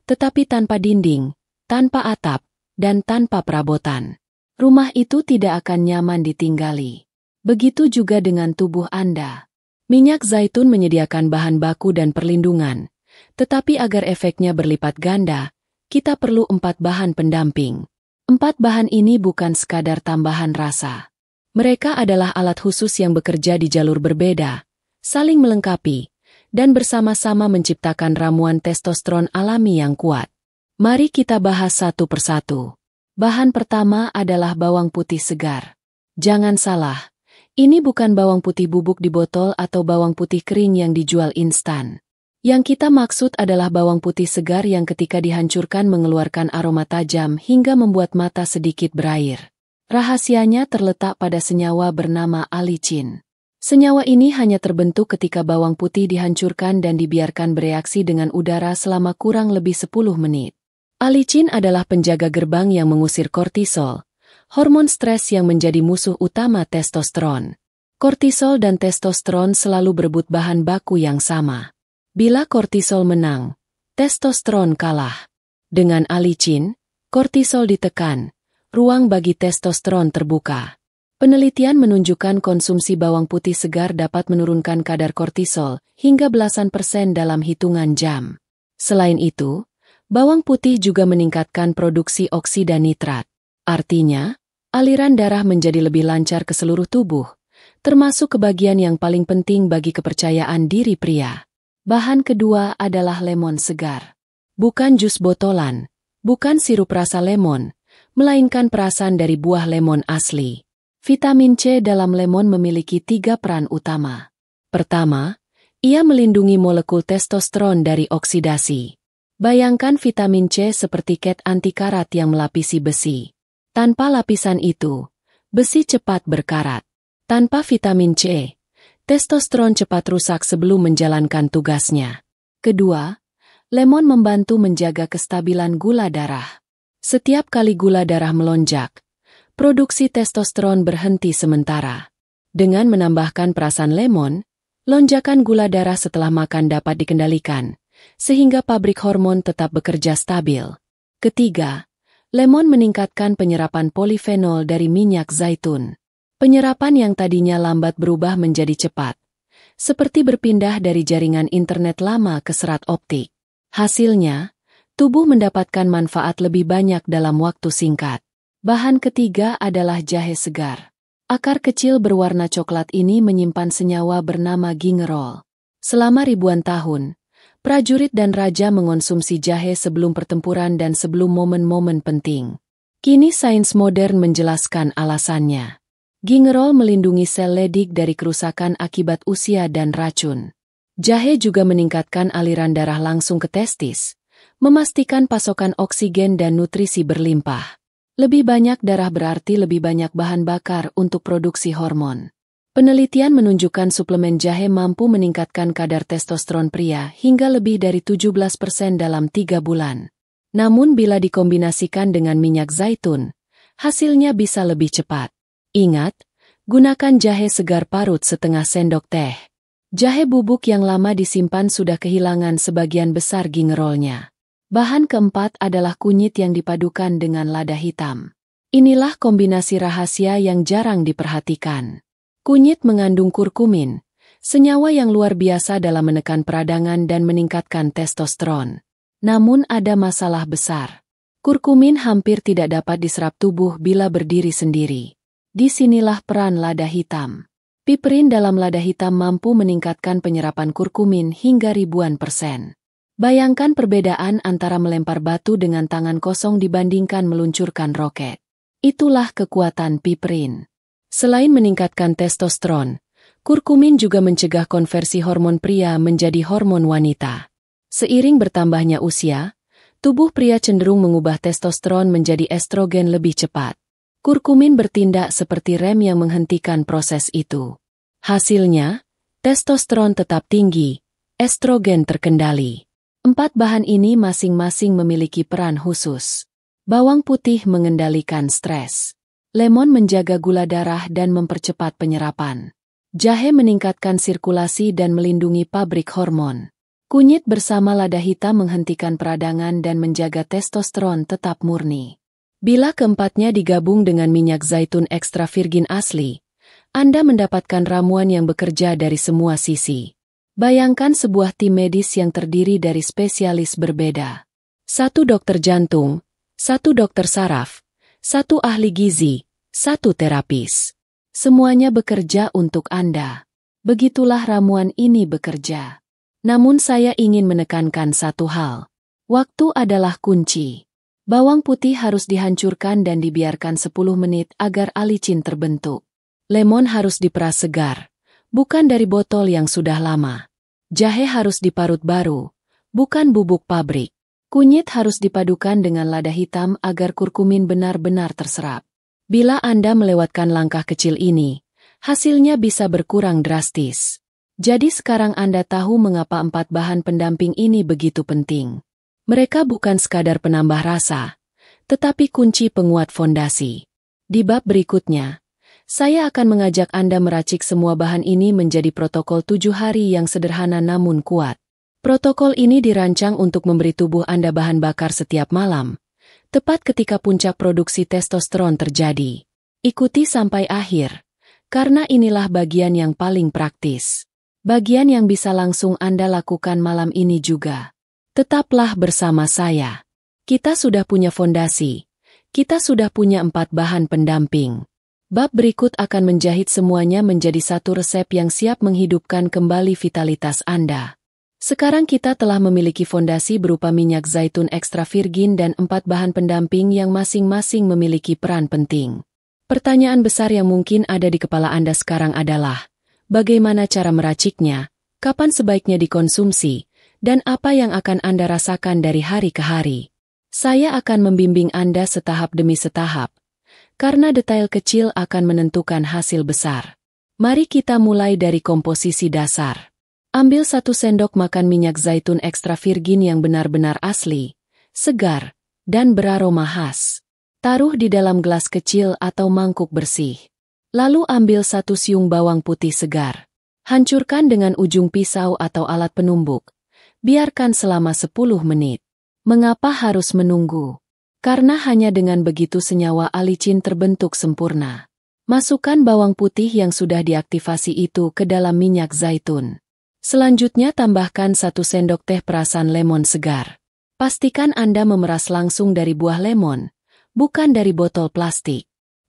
tetapi tanpa dinding, tanpa atap, dan tanpa perabotan. Rumah itu tidak akan nyaman ditinggali. Begitu juga dengan tubuh Anda. Minyak zaitun menyediakan bahan baku dan perlindungan, tetapi agar efeknya berlipat ganda, kita perlu 4 bahan pendamping. 4 bahan ini bukan sekadar tambahan rasa. Mereka adalah alat khusus yang bekerja di jalur berbeda, saling melengkapi, dan bersama-sama menciptakan ramuan testosteron alami yang kuat. Mari kita bahas satu persatu. Bahan pertama adalah bawang putih segar. Jangan salah, ini bukan bawang putih bubuk di botol atau bawang putih kering yang dijual instan. Yang kita maksud adalah bawang putih segar yang ketika dihancurkan mengeluarkan aroma tajam hingga membuat mata sedikit berair. Rahasianya terletak pada senyawa bernama alicin. Senyawa ini hanya terbentuk ketika bawang putih dihancurkan dan dibiarkan bereaksi dengan udara selama kurang lebih 10 menit. Alicin adalah penjaga gerbang yang mengusir kortisol, hormon stres yang menjadi musuh utama testosteron. Kortisol dan testosteron selalu berebut bahan baku yang sama. Bila kortisol menang, testosteron kalah. Dengan alicin, kortisol ditekan, ruang bagi testosteron terbuka. Penelitian menunjukkan konsumsi bawang putih segar dapat menurunkan kadar kortisol hingga belasan % dalam hitungan jam. Selain itu, bawang putih juga meningkatkan produksi oksida nitrat. Artinya, aliran darah menjadi lebih lancar ke seluruh tubuh, termasuk ke bagian yang paling penting bagi kepercayaan diri pria. Bahan kedua adalah lemon segar. Bukan jus botolan, bukan sirup rasa lemon, melainkan perasan dari buah lemon asli. Vitamin C dalam lemon memiliki 3 peran utama. Pertama, ia melindungi molekul testosteron dari oksidasi. Bayangkan vitamin C seperti cat anti-karat yang melapisi besi. Tanpa lapisan itu, besi cepat berkarat. Tanpa vitamin C, testosteron cepat rusak sebelum menjalankan tugasnya. Kedua, lemon membantu menjaga kestabilan gula darah. Setiap kali gula darah melonjak, produksi testosteron berhenti sementara. Dengan menambahkan perasan lemon, lonjakan gula darah setelah makan dapat dikendalikan, sehingga pabrik hormon tetap bekerja stabil. Ketiga, lemon meningkatkan penyerapan polifenol dari minyak zaitun. Penyerapan yang tadinya lambat berubah menjadi cepat, seperti berpindah dari jaringan internet lama ke serat optik. Hasilnya, tubuh mendapatkan manfaat lebih banyak dalam waktu singkat. Bahan ketiga adalah jahe segar. Akar kecil berwarna coklat ini menyimpan senyawa bernama gingerol. Selama ribuan tahun, prajurit dan raja mengonsumsi jahe sebelum pertempuran dan sebelum momen-momen penting. Kini sains modern menjelaskan alasannya. Gingerol melindungi sel ledik dari kerusakan akibat usia dan racun. Jahe juga meningkatkan aliran darah langsung ke testis, memastikan pasokan oksigen dan nutrisi berlimpah. Lebih banyak darah berarti lebih banyak bahan bakar untuk produksi hormon. Penelitian menunjukkan suplemen jahe mampu meningkatkan kadar testosteron pria hingga lebih dari 17% dalam 3 bulan. Namun bila dikombinasikan dengan minyak zaitun, hasilnya bisa lebih cepat. Ingat, gunakan jahe segar parut setengah sendok teh. Jahe bubuk yang lama disimpan sudah kehilangan sebagian besar gingerolnya. Bahan keempat adalah kunyit yang dipadukan dengan lada hitam. Inilah kombinasi rahasia yang jarang diperhatikan. Kunyit mengandung kurkumin, senyawa yang luar biasa dalam menekan peradangan dan meningkatkan testosteron. Namun ada masalah besar. Kurkumin hampir tidak dapat diserap tubuh bila berdiri sendiri. Disinilah peran lada hitam. Piperin dalam lada hitam mampu meningkatkan penyerapan kurkumin hingga ribuan %. Bayangkan perbedaan antara melempar batu dengan tangan kosong dibandingkan meluncurkan roket. Itulah kekuatan piperin. Selain meningkatkan testosteron, kurkumin juga mencegah konversi hormon pria menjadi hormon wanita. Seiring bertambahnya usia, tubuh pria cenderung mengubah testosteron menjadi estrogen lebih cepat. Kurkumin bertindak seperti rem yang menghentikan proses itu. Hasilnya, testosteron tetap tinggi, estrogen terkendali. 4 bahan ini masing-masing memiliki peran khusus. Bawang putih mengendalikan stres. Lemon menjaga gula darah dan mempercepat penyerapan. Jahe meningkatkan sirkulasi dan melindungi pabrik hormon. Kunyit bersama lada hitam menghentikan peradangan dan menjaga testosteron tetap murni. Bila keempatnya digabung dengan minyak zaitun ekstra virgin asli, Anda mendapatkan ramuan yang bekerja dari semua sisi. Bayangkan sebuah tim medis yang terdiri dari spesialis berbeda. 1 dokter jantung, 1 dokter saraf, 1 ahli gizi, 1 terapis. Semuanya bekerja untuk Anda. Begitulah ramuan ini bekerja. Namun saya ingin menekankan satu hal. Waktu adalah kunci. Bawang putih harus dihancurkan dan dibiarkan 10 menit agar alicin terbentuk. Lemon harus diperas segar, bukan dari botol yang sudah lama. Jahe harus diparut baru, bukan bubuk pabrik. Kunyit harus dipadukan dengan lada hitam agar kurkumin benar-benar terserap. Bila Anda melewatkan langkah kecil ini, hasilnya bisa berkurang drastis. Jadi sekarang Anda tahu mengapa 4 bahan pendamping ini begitu penting. Mereka bukan sekadar penambah rasa, tetapi kunci penguat fondasi. Di bab berikutnya, saya akan mengajak Anda meracik semua bahan ini menjadi protokol 7 hari yang sederhana namun kuat. Protokol ini dirancang untuk memberi tubuh Anda bahan bakar setiap malam, tepat ketika puncak produksi testosteron terjadi. Ikuti sampai akhir, karena inilah bagian yang paling praktis. Bagian yang bisa langsung Anda lakukan malam ini juga. Tetaplah bersama saya. Kita sudah punya fondasi. Kita sudah punya 4 bahan pendamping. Bab berikut akan menjahit semuanya menjadi satu resep yang siap menghidupkan kembali vitalitas Anda. Sekarang kita telah memiliki fondasi berupa minyak zaitun ekstra virgin dan 4 bahan pendamping yang masing-masing memiliki peran penting. Pertanyaan besar yang mungkin ada di kepala Anda sekarang adalah, bagaimana cara meraciknya, kapan sebaiknya dikonsumsi, dan apa yang akan Anda rasakan dari hari ke hari. Saya akan membimbing Anda setahap demi setahap, karena detail kecil akan menentukan hasil besar. Mari kita mulai dari komposisi dasar. Ambil 1 sendok makan minyak zaitun ekstra virgin yang benar-benar asli, segar, dan beraroma khas. Taruh di dalam gelas kecil atau mangkuk bersih. Lalu ambil 1 siung bawang putih segar. Hancurkan dengan ujung pisau atau alat penumbuk. Biarkan selama 10 menit. Mengapa harus menunggu? Karena hanya dengan begitu senyawa alicin terbentuk sempurna. Masukkan bawang putih yang sudah diaktifasi itu ke dalam minyak zaitun. Selanjutnya tambahkan 1 sendok teh perasan lemon segar. Pastikan Anda memeras langsung dari buah lemon, bukan dari botol plastik.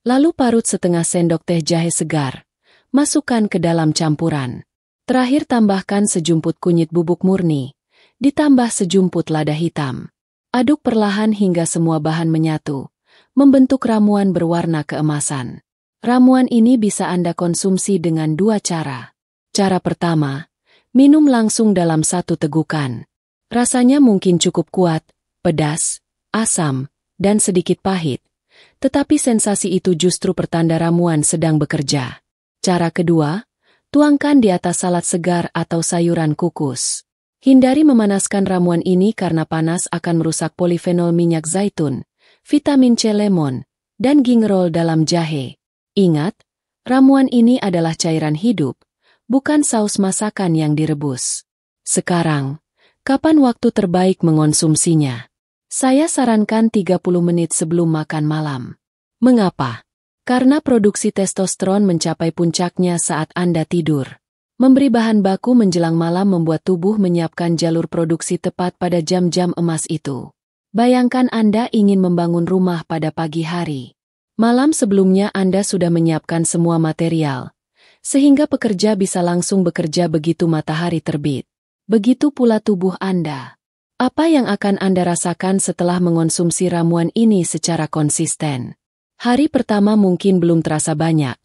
Lalu parut setengah sendok teh jahe segar. Masukkan ke dalam campuran. Terakhir tambahkan sejumput kunyit bubuk murni. Ditambah sejumput lada hitam. Aduk perlahan hingga semua bahan menyatu, membentuk ramuan berwarna keemasan. Ramuan ini bisa Anda konsumsi dengan 2 cara. Cara pertama, Minum langsung dalam satu tegukan. Rasanya mungkin cukup kuat, pedas, asam, dan sedikit pahit. Tetapi sensasi itu justru pertanda ramuan sedang bekerja. Cara kedua, tuangkan di atas salad segar atau sayuran kukus. Hindari memanaskan ramuan ini karena panas akan merusak polifenol minyak zaitun, vitamin C lemon, dan gingerol dalam jahe. Ingat, ramuan ini adalah cairan hidup, bukan saus masakan yang direbus. Sekarang, kapan waktu terbaik mengonsumsinya? Saya sarankan 30 menit sebelum makan malam. Mengapa? Karena produksi testosteron mencapai puncaknya saat Anda tidur. Memberi bahan baku menjelang malam membuat tubuh menyiapkan jalur produksi tepat pada jam-jam emas itu. Bayangkan Anda ingin membangun rumah pada pagi hari. Malam sebelumnya Anda sudah menyiapkan semua material, sehingga pekerja bisa langsung bekerja begitu matahari terbit. Begitu pula tubuh Anda. Apa yang akan Anda rasakan setelah mengonsumsi ramuan ini secara konsisten? Hari pertama mungkin belum terasa banyak,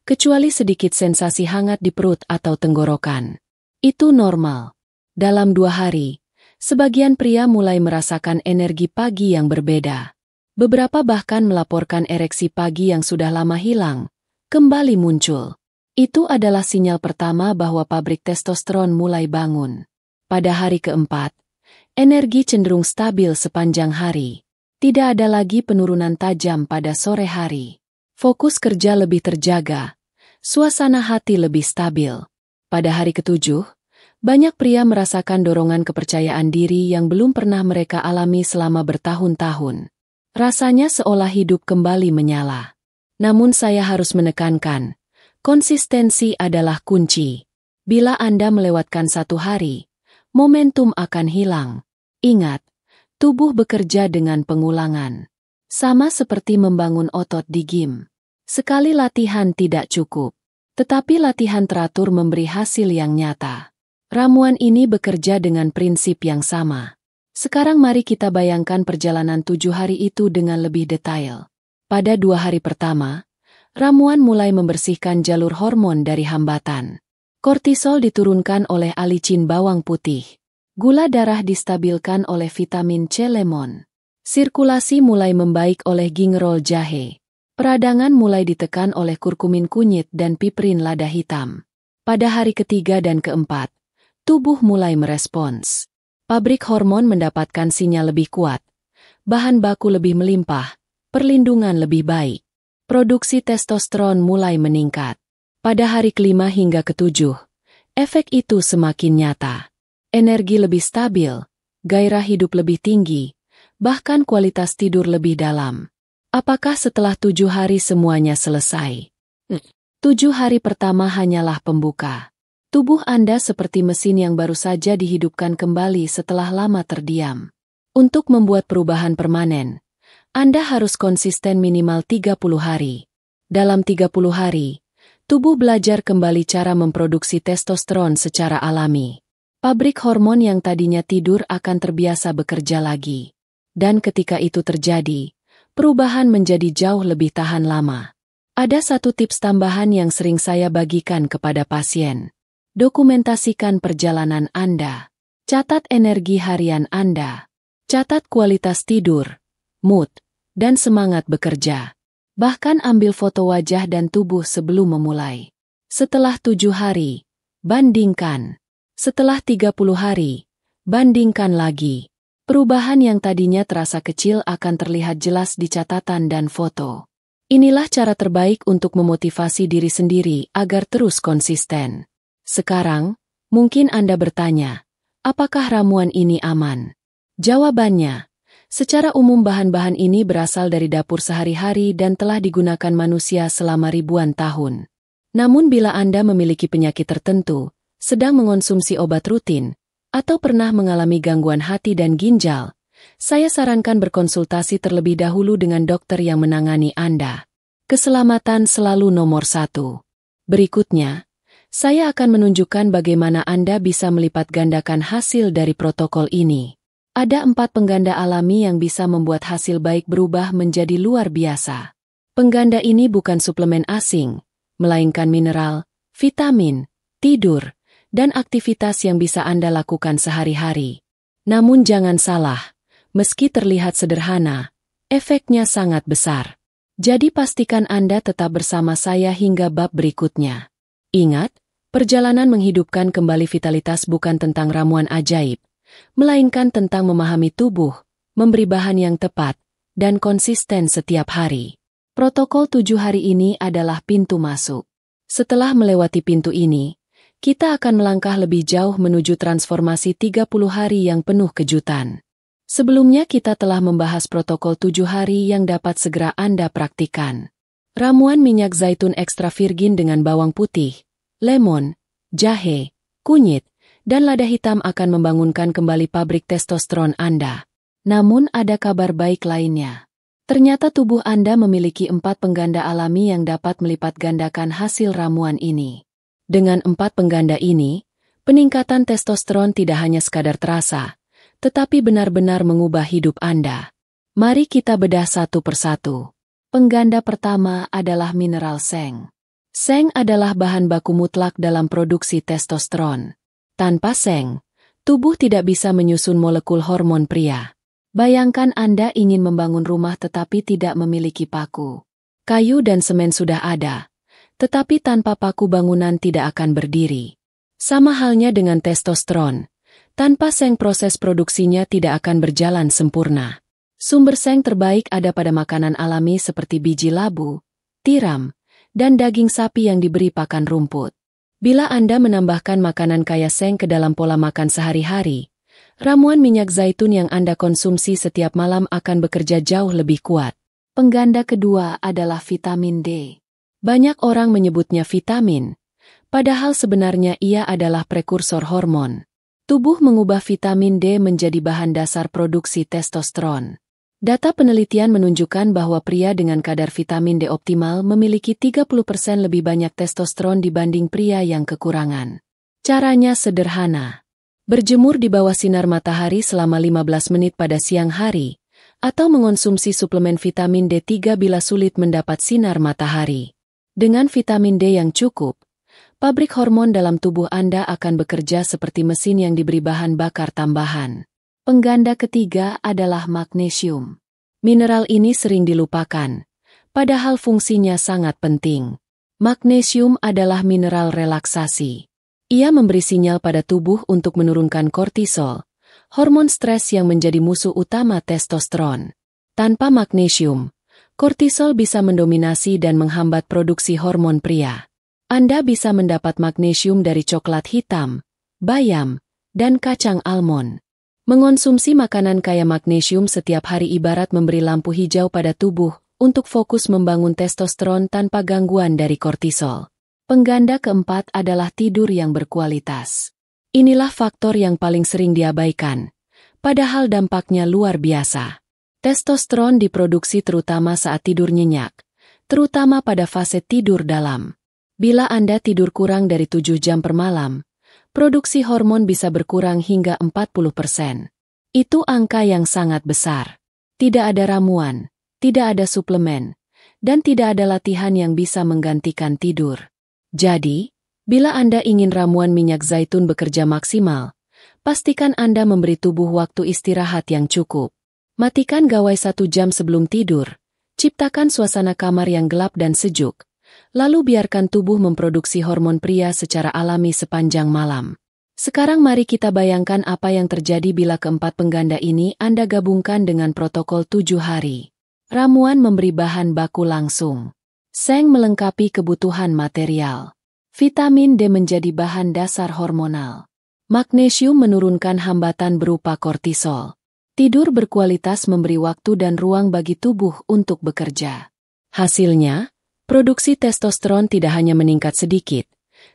kecuali sedikit sensasi hangat di perut atau tenggorokan. Itu normal. Dalam 2 hari, sebagian pria mulai merasakan energi pagi yang berbeda. Beberapa bahkan melaporkan ereksi pagi yang sudah lama hilang, kembali muncul. Itu adalah sinyal pertama bahwa pabrik testosteron mulai bangun. Pada hari keempat, energi cenderung stabil sepanjang hari. Tidak ada lagi penurunan tajam pada sore hari. Fokus kerja lebih terjaga. Suasana hati lebih stabil. Pada hari ketujuh, banyak pria merasakan dorongan kepercayaan diri yang belum pernah mereka alami selama bertahun-tahun. Rasanya seolah hidup kembali menyala. Namun saya harus menekankan, konsistensi adalah kunci. Bila Anda melewatkan 1 hari, momentum akan hilang. Ingat, tubuh bekerja dengan pengulangan. Sama seperti membangun otot di gym. Sekali latihan tidak cukup, tetapi latihan teratur memberi hasil yang nyata. Ramuan ini bekerja dengan prinsip yang sama. Sekarang mari kita bayangkan perjalanan 7 hari itu dengan lebih detail. Pada 2 hari pertama, ramuan mulai membersihkan jalur hormon dari hambatan. Kortisol diturunkan oleh alicin bawang putih. Gula darah distabilkan oleh vitamin C lemon. Sirkulasi mulai membaik oleh gingerol jahe. Peradangan mulai ditekan oleh kurkumin kunyit dan piprin lada hitam. Pada hari ketiga dan keempat, tubuh mulai merespons. Pabrik hormon mendapatkan sinyal lebih kuat. Bahan baku lebih melimpah. Perlindungan lebih baik. Produksi testosteron mulai meningkat. Pada hari kelima hingga ketujuh, efek itu semakin nyata. Energi lebih stabil, gairah hidup lebih tinggi, bahkan kualitas tidur lebih dalam. Apakah setelah 7 hari semuanya selesai? 7 hari pertama hanyalah pembuka. Tubuh Anda seperti mesin yang baru saja dihidupkan kembali setelah lama terdiam. Untuk membuat perubahan permanen, Anda harus konsisten minimal 30 hari. Dalam 30 hari, tubuh belajar kembali cara memproduksi testosteron secara alami. Pabrik hormon yang tadinya tidur akan terbiasa bekerja lagi. Dan ketika itu terjadi, perubahan menjadi jauh lebih tahan lama. Ada satu tips tambahan yang sering saya bagikan kepada pasien. Dokumentasikan perjalanan Anda. Catat energi harian Anda. Catat kualitas tidur, mood, dan semangat bekerja. Bahkan ambil foto wajah dan tubuh sebelum memulai. Setelah 7 hari, bandingkan. Setelah 30 hari, bandingkan lagi. Perubahan yang tadinya terasa kecil akan terlihat jelas di catatan dan foto. Inilah cara terbaik untuk memotivasi diri sendiri agar terus konsisten. Sekarang, mungkin Anda bertanya, apakah ramuan ini aman? Jawabannya, secara umum bahan-bahan ini berasal dari dapur sehari-hari dan telah digunakan manusia selama ribuan tahun. Namun bila Anda memiliki penyakit tertentu, sedang mengonsumsi obat rutin, atau pernah mengalami gangguan hati dan ginjal, saya sarankan berkonsultasi terlebih dahulu dengan dokter yang menangani Anda. Keselamatan selalu nomor 1. Berikutnya, saya akan menunjukkan bagaimana Anda bisa melipat gandakan hasil dari protokol ini. Ada 4 pengganda alami yang bisa membuat hasil baik berubah menjadi luar biasa. Pengganda ini bukan suplemen asing, melainkan mineral, vitamin, tidur, dan aktivitas yang bisa Anda lakukan sehari-hari. Namun jangan salah, meski terlihat sederhana, efeknya sangat besar. Jadi pastikan Anda tetap bersama saya hingga bab berikutnya. Ingat, perjalanan menghidupkan kembali vitalitas bukan tentang ramuan ajaib, melainkan tentang memahami tubuh, memberi bahan yang tepat, dan konsisten setiap hari. Protokol 7 hari ini adalah pintu masuk. Setelah melewati pintu ini, kita akan melangkah lebih jauh menuju transformasi 30 hari yang penuh kejutan. Sebelumnya kita telah membahas protokol 7 hari yang dapat segera Anda praktikan. Ramuan minyak zaitun ekstra virgin dengan bawang putih, lemon, jahe, kunyit, dan lada hitam akan membangunkan kembali pabrik testosteron Anda. Namun ada kabar baik lainnya. Ternyata tubuh Anda memiliki 4 pengganda alami yang dapat melipat gandakan hasil ramuan ini. Dengan 4 pengganda ini, peningkatan testosteron tidak hanya sekadar terasa, tetapi benar-benar mengubah hidup Anda. Mari kita bedah satu persatu. Pengganda pertama adalah mineral seng. Seng adalah bahan baku mutlak dalam produksi testosteron. Tanpa seng, tubuh tidak bisa menyusun molekul hormon pria. Bayangkan Anda ingin membangun rumah tetapi tidak memiliki paku. Kayu dan semen sudah ada, tetapi tanpa paku bangunan tidak akan berdiri. Sama halnya dengan testosteron. Tanpa seng proses produksinya tidak akan berjalan sempurna. Sumber seng terbaik ada pada makanan alami seperti biji labu, tiram, dan daging sapi yang diberi pakan rumput. Bila Anda menambahkan makanan kaya seng ke dalam pola makan sehari-hari, ramuan minyak zaitun yang Anda konsumsi setiap malam akan bekerja jauh lebih kuat. Pengganda kedua adalah vitamin D. Banyak orang menyebutnya vitamin, padahal sebenarnya ia adalah prekursor hormon. Tubuh mengubah vitamin D menjadi bahan dasar produksi testosteron. Data penelitian menunjukkan bahwa pria dengan kadar vitamin D optimal memiliki 30% lebih banyak testosteron dibanding pria yang kekurangan. Caranya sederhana. Berjemur di bawah sinar matahari selama 15 menit pada siang hari, atau mengonsumsi suplemen vitamin D3 bila sulit mendapat sinar matahari. Dengan vitamin D yang cukup, pabrik hormon dalam tubuh Anda akan bekerja seperti mesin yang diberi bahan bakar tambahan. Pengganda ketiga adalah magnesium. Mineral ini sering dilupakan, padahal fungsinya sangat penting. Magnesium adalah mineral relaksasi. Ia memberi sinyal pada tubuh untuk menurunkan kortisol, hormon stres yang menjadi musuh utama testosteron. Tanpa magnesium, kortisol bisa mendominasi dan menghambat produksi hormon pria. Anda bisa mendapat magnesium dari coklat hitam, bayam, dan kacang almond. Mengonsumsi makanan kaya magnesium setiap hari ibarat memberi lampu hijau pada tubuh untuk fokus membangun testosteron tanpa gangguan dari kortisol. Pengganda keempat adalah tidur yang berkualitas. Inilah faktor yang paling sering diabaikan, padahal dampaknya luar biasa. Testosteron diproduksi terutama saat tidur nyenyak, terutama pada fase tidur dalam. Bila Anda tidur kurang dari 7 jam per malam, produksi hormon bisa berkurang hingga 40%. Itu angka yang sangat besar. Tidak ada ramuan, tidak ada suplemen, dan tidak ada latihan yang bisa menggantikan tidur. Jadi, bila Anda ingin ramuan minyak zaitun bekerja maksimal, pastikan Anda memberi tubuh waktu istirahat yang cukup. Matikan gawai 1 jam sebelum tidur, ciptakan suasana kamar yang gelap dan sejuk, lalu biarkan tubuh memproduksi hormon pria secara alami sepanjang malam. Sekarang mari kita bayangkan apa yang terjadi bila keempat pengganda ini Anda gabungkan dengan protokol 7 hari. Ramuan memberi bahan baku langsung. Seng melengkapi kebutuhan material. Vitamin D menjadi bahan dasar hormonal. Magnesium menurunkan hambatan berupa kortisol. Tidur berkualitas memberi waktu dan ruang bagi tubuh untuk bekerja. Hasilnya, produksi testosteron tidak hanya meningkat sedikit,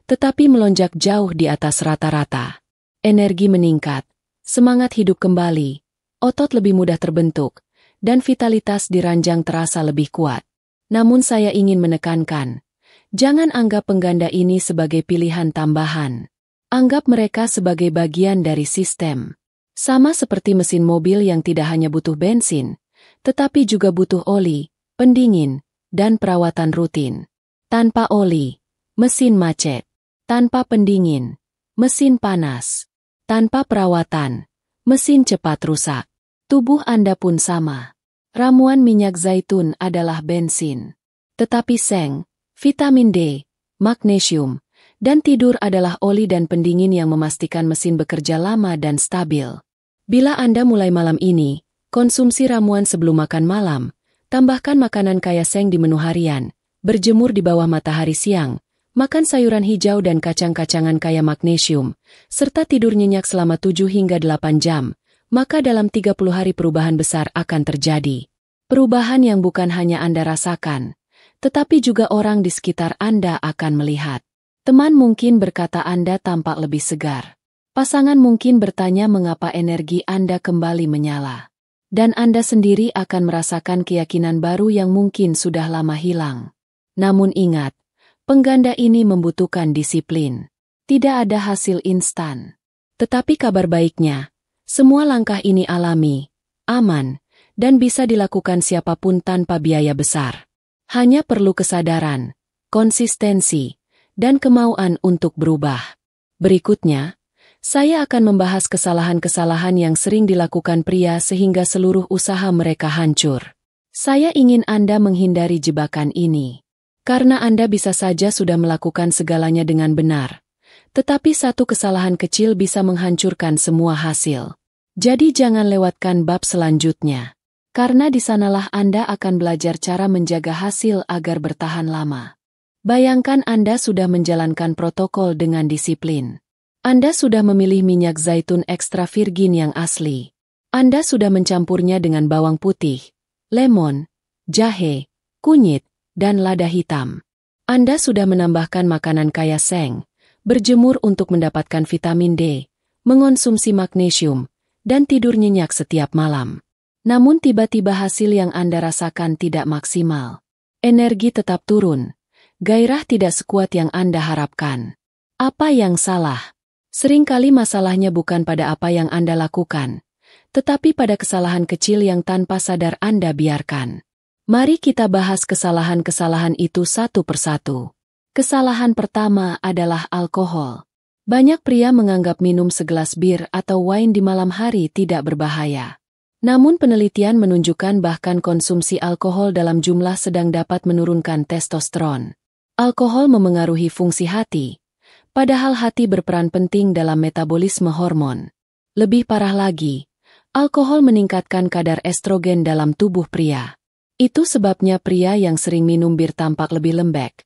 tetapi melonjak jauh di atas rata-rata. Energi meningkat, semangat hidup kembali, otot lebih mudah terbentuk, dan vitalitas di ranjang terasa lebih kuat. Namun saya ingin menekankan, jangan anggap pengganda ini sebagai pilihan tambahan. Anggap mereka sebagai bagian dari sistem. Sama seperti mesin mobil yang tidak hanya butuh bensin, tetapi juga butuh oli, pendingin, dan perawatan rutin. Tanpa oli, mesin macet. Tanpa pendingin, mesin panas. Tanpa perawatan, mesin cepat rusak. Tubuh Anda pun sama. Ramuan minyak zaitun adalah bensin. Tetapi seng, vitamin D, magnesium, dan tidur adalah oli dan pendingin yang memastikan mesin bekerja lama dan stabil. Bila Anda mulai malam ini, konsumsi ramuan sebelum makan malam, tambahkan makanan kaya seng di menu harian, berjemur di bawah matahari siang, makan sayuran hijau dan kacang-kacangan kaya magnesium, serta tidur nyenyak selama 7 hingga 8 jam, maka dalam 30 hari perubahan besar akan terjadi. Perubahan yang bukan hanya Anda rasakan, tetapi juga orang di sekitar Anda akan melihat. Teman mungkin berkata Anda tampak lebih segar. Pasangan mungkin bertanya mengapa energi Anda kembali menyala. Dan Anda sendiri akan merasakan keyakinan baru yang mungkin sudah lama hilang. Namun ingat, pengganda ini membutuhkan disiplin. Tidak ada hasil instan. Tetapi kabar baiknya, semua langkah ini alami, aman, dan bisa dilakukan siapapun tanpa biaya besar. Hanya perlu kesadaran, konsistensi, dan kemauan untuk berubah. Berikutnya, saya akan membahas kesalahan-kesalahan yang sering dilakukan pria sehingga seluruh usaha mereka hancur. Saya ingin Anda menghindari jebakan ini. Karena Anda bisa saja sudah melakukan segalanya dengan benar. Tetapi satu kesalahan kecil bisa menghancurkan semua hasil. Jadi jangan lewatkan bab selanjutnya. Karena di sanalah Anda akan belajar cara menjaga hasil agar bertahan lama. Bayangkan Anda sudah menjalankan protokol dengan disiplin. Anda sudah memilih minyak zaitun ekstra virgin yang asli. Anda sudah mencampurnya dengan bawang putih, lemon, jahe, kunyit, dan lada hitam. Anda sudah menambahkan makanan kaya seng, berjemur untuk mendapatkan vitamin D, mengonsumsi magnesium, dan tidur nyenyak setiap malam. Namun tiba-tiba hasil yang Anda rasakan tidak maksimal. Energi tetap turun. Gairah tidak sekuat yang Anda harapkan. Apa yang salah? Seringkali masalahnya bukan pada apa yang Anda lakukan, tetapi pada kesalahan kecil yang tanpa sadar Anda biarkan. Mari kita bahas kesalahan-kesalahan itu satu persatu. Kesalahan pertama adalah alkohol. Banyak pria menganggap minum segelas bir atau wine di malam hari tidak berbahaya. Namun penelitian menunjukkan bahkan konsumsi alkohol dalam jumlah sedang dapat menurunkan testosteron. Alkohol memengaruhi fungsi hati, padahal hati berperan penting dalam metabolisme hormon. Lebih parah lagi, alkohol meningkatkan kadar estrogen dalam tubuh pria. Itu sebabnya pria yang sering minum bir tampak lebih lembek,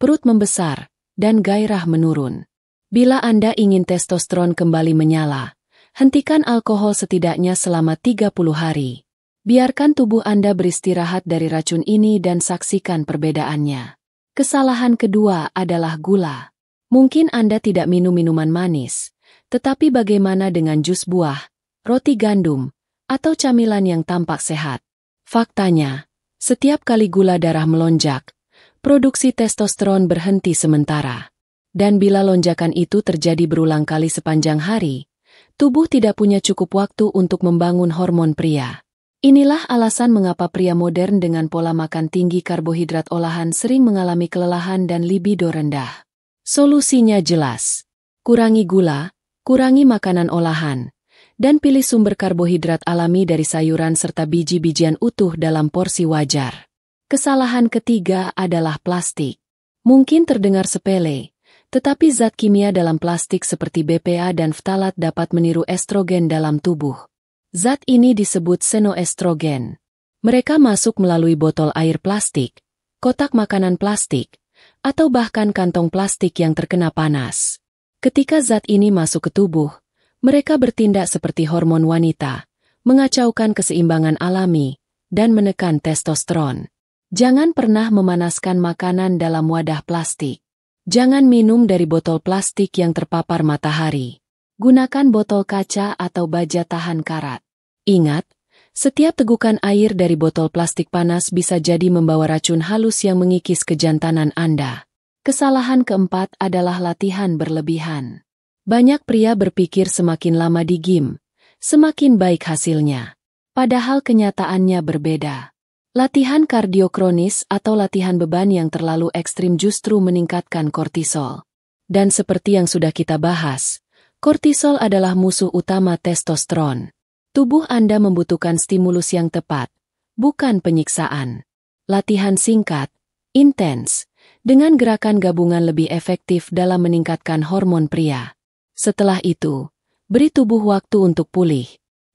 perut membesar, dan gairah menurun. Bila Anda ingin testosteron kembali menyala, hentikan alkohol setidaknya selama 30 hari. Biarkan tubuh Anda beristirahat dari racun ini dan saksikan perbedaannya. Kesalahan kedua adalah gula. Mungkin Anda tidak minum minuman manis, tetapi bagaimana dengan jus buah, roti gandum, atau camilan yang tampak sehat? Faktanya, setiap kali gula darah melonjak, produksi testosteron berhenti sementara. Dan bila lonjakan itu terjadi berulang kali sepanjang hari, tubuh tidak punya cukup waktu untuk membangun hormon pria. Inilah alasan mengapa pria modern dengan pola makan tinggi karbohidrat olahan sering mengalami kelelahan dan libido rendah. Solusinya jelas. Kurangi gula, kurangi makanan olahan, dan pilih sumber karbohidrat alami dari sayuran serta biji-bijian utuh dalam porsi wajar. Kesalahan ketiga adalah plastik. Mungkin terdengar sepele, tetapi zat kimia dalam plastik seperti BPA dan ftalat dapat meniru estrogen dalam tubuh. Zat ini disebut xenoestrogen. Mereka masuk melalui botol air plastik, kotak makanan plastik, atau bahkan kantong plastik yang terkena panas. Ketika zat ini masuk ke tubuh, mereka bertindak seperti hormon wanita, mengacaukan keseimbangan alami, dan menekan testosteron. Jangan pernah memanaskan makanan dalam wadah plastik. Jangan minum dari botol plastik yang terpapar matahari. Gunakan botol kaca atau baja tahan karat. Ingat, setiap tegukan air dari botol plastik panas bisa jadi membawa racun halus yang mengikis kejantanan Anda. Kesalahan keempat adalah latihan berlebihan. Banyak pria berpikir semakin lama di gym, semakin baik hasilnya. Padahal kenyataannya berbeda. Latihan kardio kronis atau latihan beban yang terlalu ekstrim justru meningkatkan kortisol. Dan seperti yang sudah kita bahas, kortisol adalah musuh utama testosteron. Tubuh Anda membutuhkan stimulus yang tepat, bukan penyiksaan. Latihan singkat, intens, dengan gerakan gabungan lebih efektif dalam meningkatkan hormon pria. Setelah itu, beri tubuh waktu untuk pulih.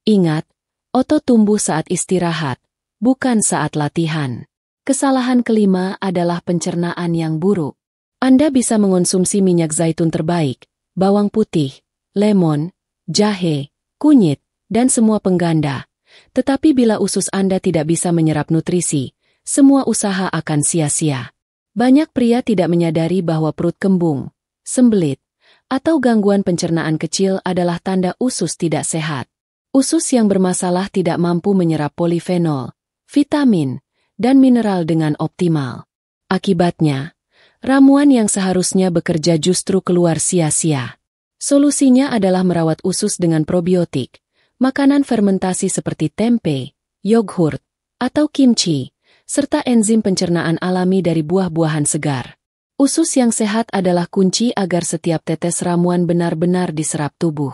Ingat, otot tumbuh saat istirahat, bukan saat latihan. Kesalahan kelima adalah pencernaan yang buruk. Anda bisa mengonsumsi minyak zaitun terbaik, bawang putih, lemon, jahe, kunyit, dan semua pengganda. Tetapi bila usus Anda tidak bisa menyerap nutrisi, semua usaha akan sia-sia. Banyak pria tidak menyadari bahwa perut kembung, sembelit, atau gangguan pencernaan kecil adalah tanda usus tidak sehat. Usus yang bermasalah tidak mampu menyerap polifenol, vitamin, dan mineral dengan optimal. Akibatnya, ramuan yang seharusnya bekerja justru keluar sia-sia. Solusinya adalah merawat usus dengan probiotik, makanan fermentasi seperti tempe, yogurt, atau kimchi, serta enzim pencernaan alami dari buah-buahan segar. Usus yang sehat adalah kunci agar setiap tetes ramuan benar-benar diserap tubuh.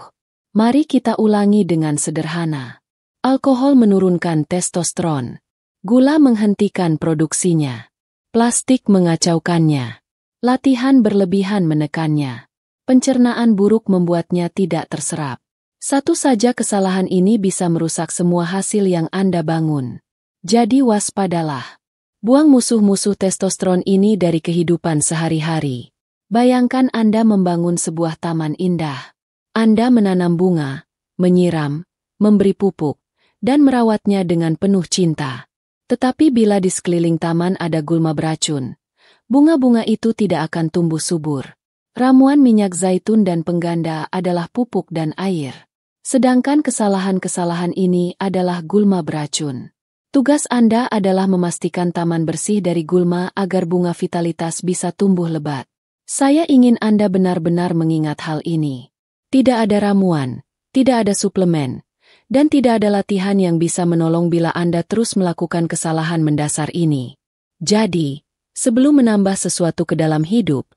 Mari kita ulangi dengan sederhana. Alkohol menurunkan testosteron. Gula menghentikan produksinya. Plastik mengacaukannya. Latihan berlebihan menekannya. Pencernaan buruk membuatnya tidak terserap. Satu saja kesalahan ini bisa merusak semua hasil yang Anda bangun. Jadi waspadalah. Buang musuh-musuh testosteron ini dari kehidupan sehari-hari. Bayangkan Anda membangun sebuah taman indah. Anda menanam bunga, menyiram, memberi pupuk, dan merawatnya dengan penuh cinta. Tetapi bila di sekeliling taman ada gulma beracun, bunga-bunga itu tidak akan tumbuh subur. Ramuan minyak zaitun dan pengganda adalah pupuk dan air. Sedangkan kesalahan-kesalahan ini adalah gulma beracun. Tugas Anda adalah memastikan taman bersih dari gulma agar bunga vitalitas bisa tumbuh lebat. Saya ingin Anda benar-benar mengingat hal ini. Tidak ada ramuan, tidak ada suplemen, dan tidak ada latihan yang bisa menolong bila Anda terus melakukan kesalahan mendasar ini. Jadi, sebelum menambah sesuatu ke dalam hidup,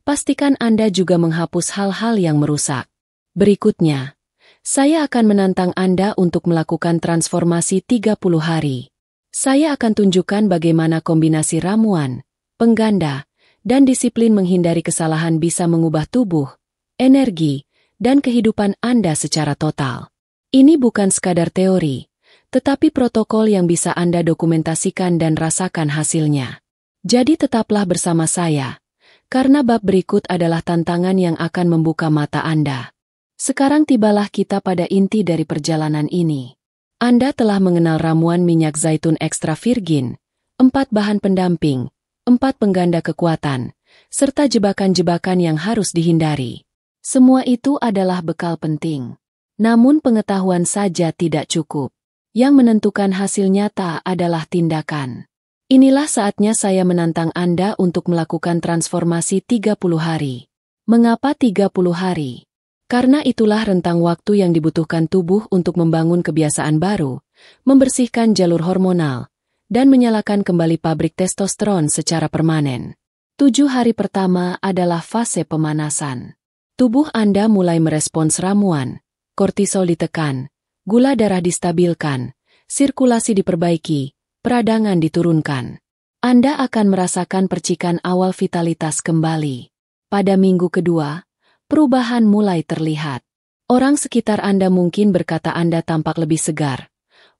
pastikan Anda juga menghapus hal-hal yang merusak. Berikutnya, saya akan menantang Anda untuk melakukan transformasi 30 hari. Saya akan tunjukkan bagaimana kombinasi ramuan, pengganda, dan disiplin menghindari kesalahan bisa mengubah tubuh, energi, dan kehidupan Anda secara total. Ini bukan sekadar teori, tetapi protokol yang bisa Anda dokumentasikan dan rasakan hasilnya. Jadi tetaplah bersama saya, karena bab berikut adalah tantangan yang akan membuka mata Anda. Sekarang tibalah kita pada inti dari perjalanan ini. Anda telah mengenal ramuan minyak zaitun ekstra virgin, 4 bahan pendamping, 4 pengganda kekuatan, serta jebakan-jebakan yang harus dihindari. Semua itu adalah bekal penting. Namun pengetahuan saja tidak cukup. Yang menentukan hasil nyata adalah tindakan. Inilah saatnya saya menantang Anda untuk melakukan transformasi 30 hari. Mengapa 30 hari? Karena itulah rentang waktu yang dibutuhkan tubuh untuk membangun kebiasaan baru, membersihkan jalur hormonal, dan menyalakan kembali pabrik testosteron secara permanen. 7 hari pertama adalah fase pemanasan. Tubuh Anda mulai merespons ramuan, kortisol ditekan, gula darah distabilkan, sirkulasi diperbaiki, peradangan diturunkan. Anda akan merasakan percikan awal vitalitas kembali. Pada minggu kedua, perubahan mulai terlihat. Orang sekitar Anda mungkin berkata Anda tampak lebih segar,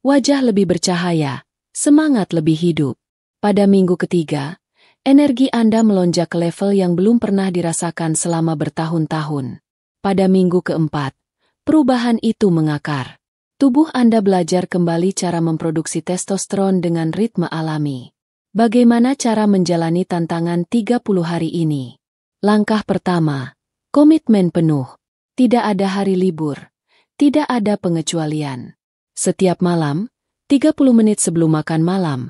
wajah lebih bercahaya, semangat lebih hidup. Pada minggu ketiga, energi Anda melonjak ke level yang belum pernah dirasakan selama bertahun-tahun. Pada minggu keempat, perubahan itu mengakar. Tubuh Anda belajar kembali cara memproduksi testosteron dengan ritme alami. Bagaimana cara menjalani tantangan 30 hari ini? Langkah pertama, komitmen penuh. Tidak ada hari libur. Tidak ada pengecualian. Setiap malam, 30 menit sebelum makan malam,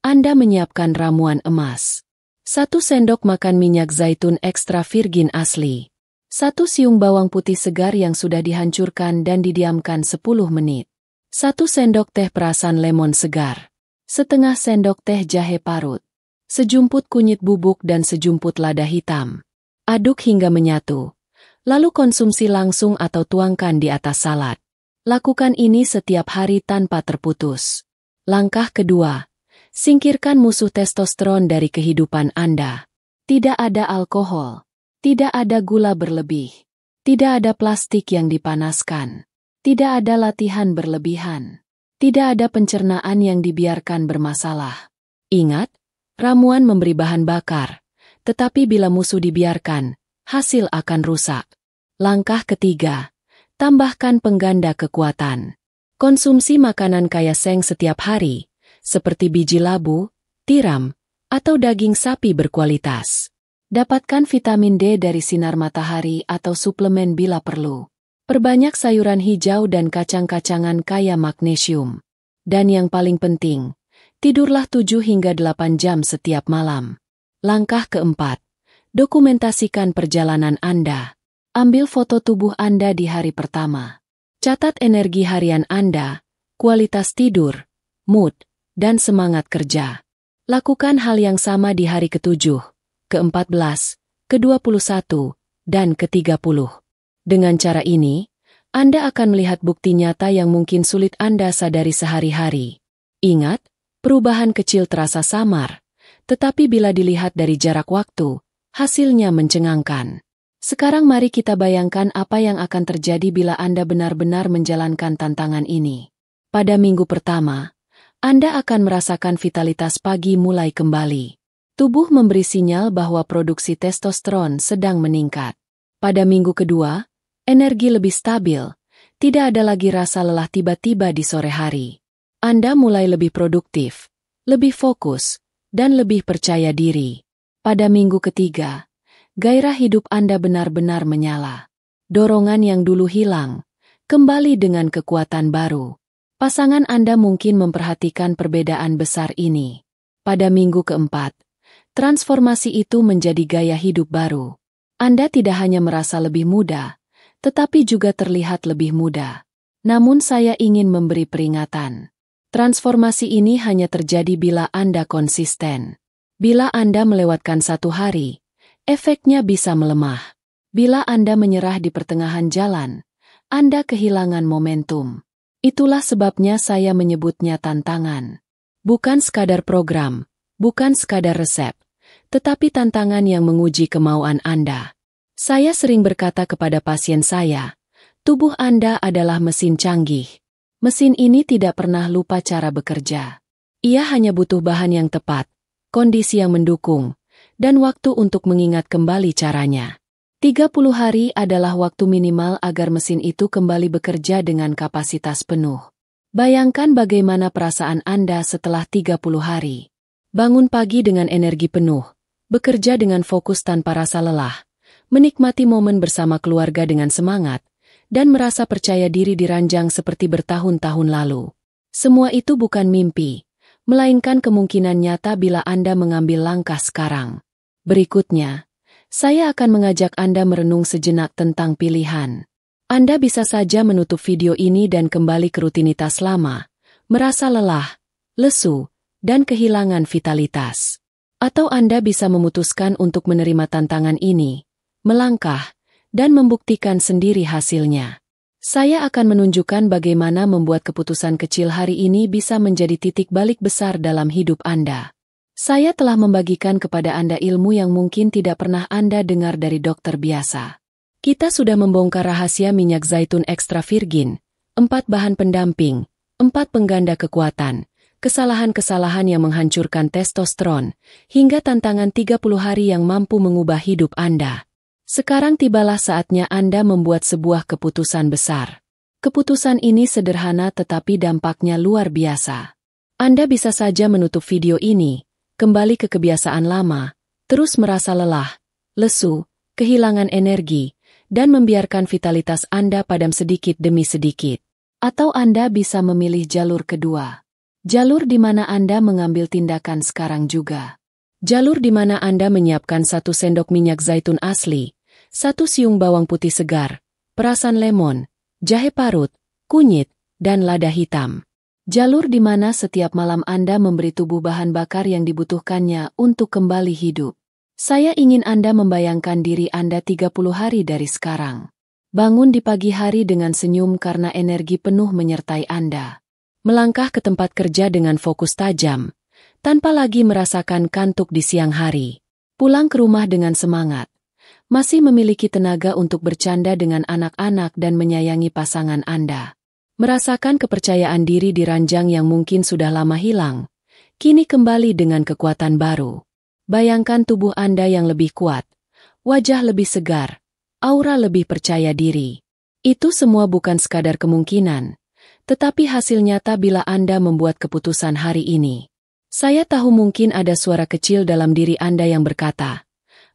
Anda menyiapkan ramuan emas. 1 sendok makan minyak zaitun ekstra virgin asli. 1 siung bawang putih segar yang sudah dihancurkan dan didiamkan 10 menit. 1 sendok teh perasan lemon segar. Setengah sendok teh jahe parut. Sejumput kunyit bubuk dan sejumput lada hitam. Aduk hingga menyatu. Lalu konsumsi langsung atau tuangkan di atas salad. Lakukan ini setiap hari tanpa terputus. Langkah kedua, singkirkan musuh testosteron dari kehidupan Anda. Tidak ada alkohol. Tidak ada gula berlebih. Tidak ada plastik yang dipanaskan. Tidak ada latihan berlebihan. Tidak ada pencernaan yang dibiarkan bermasalah. Ingat, ramuan memberi bahan bakar, tetapi bila musuh dibiarkan, hasil akan rusak. Langkah ketiga, tambahkan pengganda kekuatan. Konsumsi makanan kaya seng setiap hari, seperti biji labu, tiram, atau daging sapi berkualitas. Dapatkan vitamin D dari sinar matahari atau suplemen bila perlu. Perbanyak sayuran hijau dan kacang-kacangan kaya magnesium. Dan yang paling penting, tidurlah 7 hingga 8 jam setiap malam. Langkah keempat, dokumentasikan perjalanan Anda. Ambil foto tubuh Anda di hari pertama. Catat energi harian Anda, kualitas tidur, mood, dan semangat kerja. Lakukan hal yang sama di hari ke-7, ke-14, ke-21, dan ke-30. Dengan cara ini, Anda akan melihat bukti nyata yang mungkin sulit Anda sadari sehari-hari. Ingat, perubahan kecil terasa samar, tetapi bila dilihat dari jarak waktu, hasilnya mencengangkan. Sekarang mari kita bayangkan apa yang akan terjadi bila Anda benar-benar menjalankan tantangan ini. Pada minggu pertama, Anda akan merasakan vitalitas pagi mulai kembali. Tubuh memberi sinyal bahwa produksi testosteron sedang meningkat. Pada minggu kedua, energi lebih stabil, tidak ada lagi rasa lelah tiba-tiba di sore hari. Anda mulai lebih produktif, lebih fokus, dan lebih percaya diri. Pada minggu ketiga, gairah hidup Anda benar-benar menyala. Dorongan yang dulu hilang, kembali dengan kekuatan baru. Pasangan Anda mungkin memperhatikan perbedaan besar ini. Pada minggu keempat, transformasi itu menjadi gaya hidup baru. Anda tidak hanya merasa lebih muda, tetapi juga terlihat lebih muda. Namun saya ingin memberi peringatan. Transformasi ini hanya terjadi bila Anda konsisten. Bila Anda melewatkan satu hari, efeknya bisa melemah. Bila Anda menyerah di pertengahan jalan, Anda kehilangan momentum. Itulah sebabnya saya menyebutnya tantangan. Bukan sekadar program, bukan sekadar resep, tetapi tantangan yang menguji kemauan Anda. Saya sering berkata kepada pasien saya, tubuh Anda adalah mesin canggih. Mesin ini tidak pernah lupa cara bekerja. Ia hanya butuh bahan yang tepat, kondisi yang mendukung, dan waktu untuk mengingat kembali caranya. 30 hari adalah waktu minimal agar mesin itu kembali bekerja dengan kapasitas penuh. Bayangkan bagaimana perasaan Anda setelah 30 hari. Bangun pagi dengan energi penuh, bekerja dengan fokus tanpa rasa lelah, menikmati momen bersama keluarga dengan semangat, dan merasa percaya diri diranjang seperti bertahun-tahun lalu. Semua itu bukan mimpi, melainkan kemungkinan nyata bila Anda mengambil langkah sekarang. Berikutnya, saya akan mengajak Anda merenung sejenak tentang pilihan. Anda bisa saja menutup video ini dan kembali ke rutinitas lama, merasa lelah, lesu, dan kehilangan vitalitas. Atau Anda bisa memutuskan untuk menerima tantangan ini, melangkah, dan membuktikan sendiri hasilnya. Saya akan menunjukkan bagaimana membuat keputusan kecil hari ini bisa menjadi titik balik besar dalam hidup Anda. Saya telah membagikan kepada Anda ilmu yang mungkin tidak pernah Anda dengar dari dokter biasa. Kita sudah membongkar rahasia minyak zaitun ekstra virgin, 4 bahan pendamping, 4 pengganda kekuatan, kesalahan-kesalahan yang menghancurkan testosteron, hingga tantangan 30 hari yang mampu mengubah hidup Anda. Sekarang tibalah saatnya Anda membuat sebuah keputusan besar. Keputusan ini sederhana tetapi dampaknya luar biasa. Anda bisa saja menutup video ini, kembali ke kebiasaan lama, terus merasa lelah, lesu, kehilangan energi, dan membiarkan vitalitas Anda padam sedikit demi sedikit. Atau Anda bisa memilih jalur kedua. Jalur di mana Anda mengambil tindakan sekarang juga. Jalur di mana Anda menyiapkan 1 sendok minyak zaitun asli, 1 siung bawang putih segar, perasan lemon, jahe parut, kunyit, dan lada hitam. Jalur di mana setiap malam Anda memberi tubuh bahan bakar yang dibutuhkannya untuk kembali hidup. Saya ingin Anda membayangkan diri Anda 30 hari dari sekarang. Bangun di pagi hari dengan senyum karena energi penuh menyertai Anda. Melangkah ke tempat kerja dengan fokus tajam, tanpa lagi merasakan kantuk di siang hari. Pulang ke rumah dengan semangat. Masih memiliki tenaga untuk bercanda dengan anak-anak dan menyayangi pasangan Anda. Merasakan kepercayaan diri di ranjang yang mungkin sudah lama hilang, kini kembali dengan kekuatan baru. Bayangkan tubuh Anda yang lebih kuat, wajah lebih segar, aura lebih percaya diri. Itu semua bukan sekadar kemungkinan, tetapi hasil nyata bila Anda membuat keputusan hari ini. Saya tahu mungkin ada suara kecil dalam diri Anda yang berkata,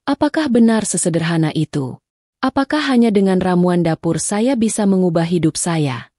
apakah benar sesederhana itu? Apakah hanya dengan ramuan dapur saya bisa mengubah hidup saya?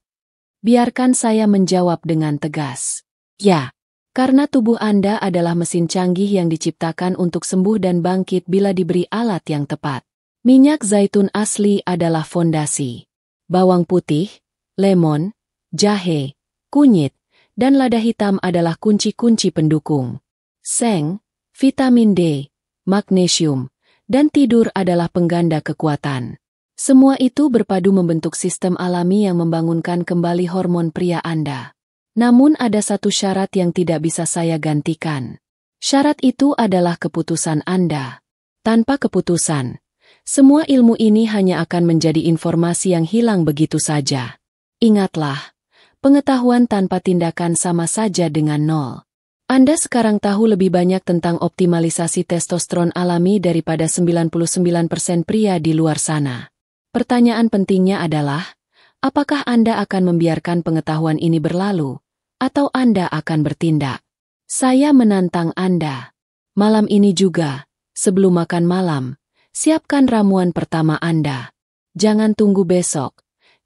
Biarkan saya menjawab dengan tegas. Ya. Karena tubuh Anda adalah mesin canggih yang diciptakan untuk sembuh dan bangkit bila diberi alat yang tepat. Minyak zaitun asli adalah fondasi. Bawang putih, lemon, jahe, kunyit, dan lada hitam adalah kunci-kunci pendukung. Seng, vitamin D, magnesium, dan tidur adalah pengganda kekuatan. Semua itu berpadu membentuk sistem alami yang membangunkan kembali hormon pria Anda. Namun ada satu syarat yang tidak bisa saya gantikan. Syarat itu adalah keputusan Anda. Tanpa keputusan, semua ilmu ini hanya akan menjadi informasi yang hilang begitu saja. Ingatlah, pengetahuan tanpa tindakan sama saja dengan nol. Anda sekarang tahu lebih banyak tentang optimalisasi testosteron alami daripada 99% pria di luar sana. Pertanyaan pentingnya adalah, apakah Anda akan membiarkan pengetahuan ini berlalu? Atau Anda akan bertindak? Saya menantang Anda. Malam ini juga, sebelum makan malam, siapkan ramuan pertama Anda. Jangan tunggu besok.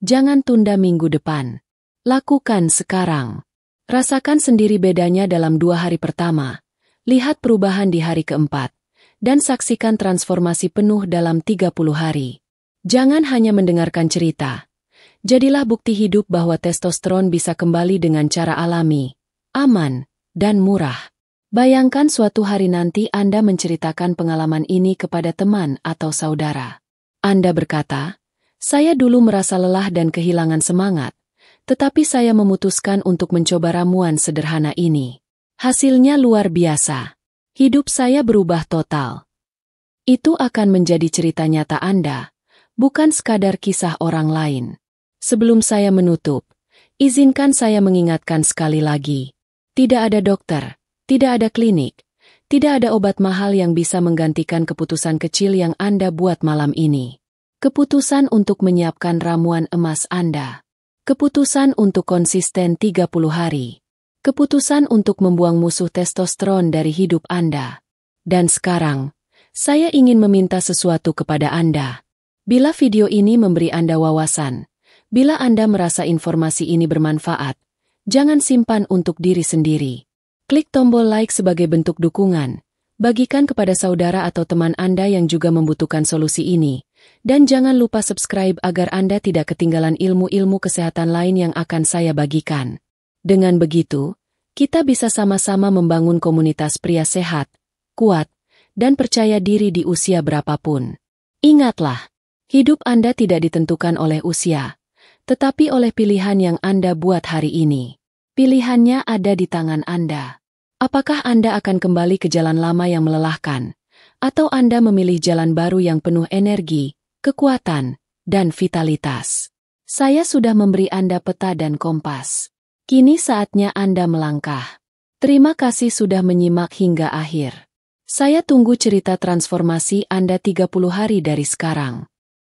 Jangan tunda minggu depan. Lakukan sekarang. Rasakan sendiri bedanya dalam 2 hari pertama. Lihat perubahan di hari keempat. Dan saksikan transformasi penuh dalam 30 hari. Jangan hanya mendengarkan cerita. Jadilah bukti hidup bahwa testosteron bisa kembali dengan cara alami, aman, dan murah. Bayangkan suatu hari nanti Anda menceritakan pengalaman ini kepada teman atau saudara. Anda berkata, saya dulu merasa lelah dan kehilangan semangat, tetapi saya memutuskan untuk mencoba ramuan sederhana ini. Hasilnya luar biasa. Hidup saya berubah total. Itu akan menjadi cerita nyata Anda, bukan sekadar kisah orang lain. Sebelum saya menutup, izinkan saya mengingatkan sekali lagi. Tidak ada dokter, tidak ada klinik, tidak ada obat mahal yang bisa menggantikan keputusan kecil yang Anda buat malam ini. Keputusan untuk menyiapkan ramuan emas Anda. Keputusan untuk konsisten 30 hari. Keputusan untuk membuang musuh testosteron dari hidup Anda. Dan sekarang, saya ingin meminta sesuatu kepada Anda. Bila video ini memberi Anda wawasan, bila Anda merasa informasi ini bermanfaat, jangan simpan untuk diri sendiri. Klik tombol like sebagai bentuk dukungan, bagikan kepada saudara atau teman Anda yang juga membutuhkan solusi ini, dan jangan lupa subscribe agar Anda tidak ketinggalan ilmu-ilmu kesehatan lain yang akan saya bagikan. Dengan begitu, kita bisa sama-sama membangun komunitas pria sehat, kuat, dan percaya diri di usia berapapun. Ingatlah, hidup Anda tidak ditentukan oleh usia, tetapi oleh pilihan yang Anda buat hari ini. Pilihannya ada di tangan Anda. Apakah Anda akan kembali ke jalan lama yang melelahkan, atau Anda memilih jalan baru yang penuh energi, kekuatan, dan vitalitas? Saya sudah memberi Anda peta dan kompas. Kini saatnya Anda melangkah. Terima kasih sudah menyimak hingga akhir. Saya tunggu cerita transformasi Anda 30 hari dari sekarang.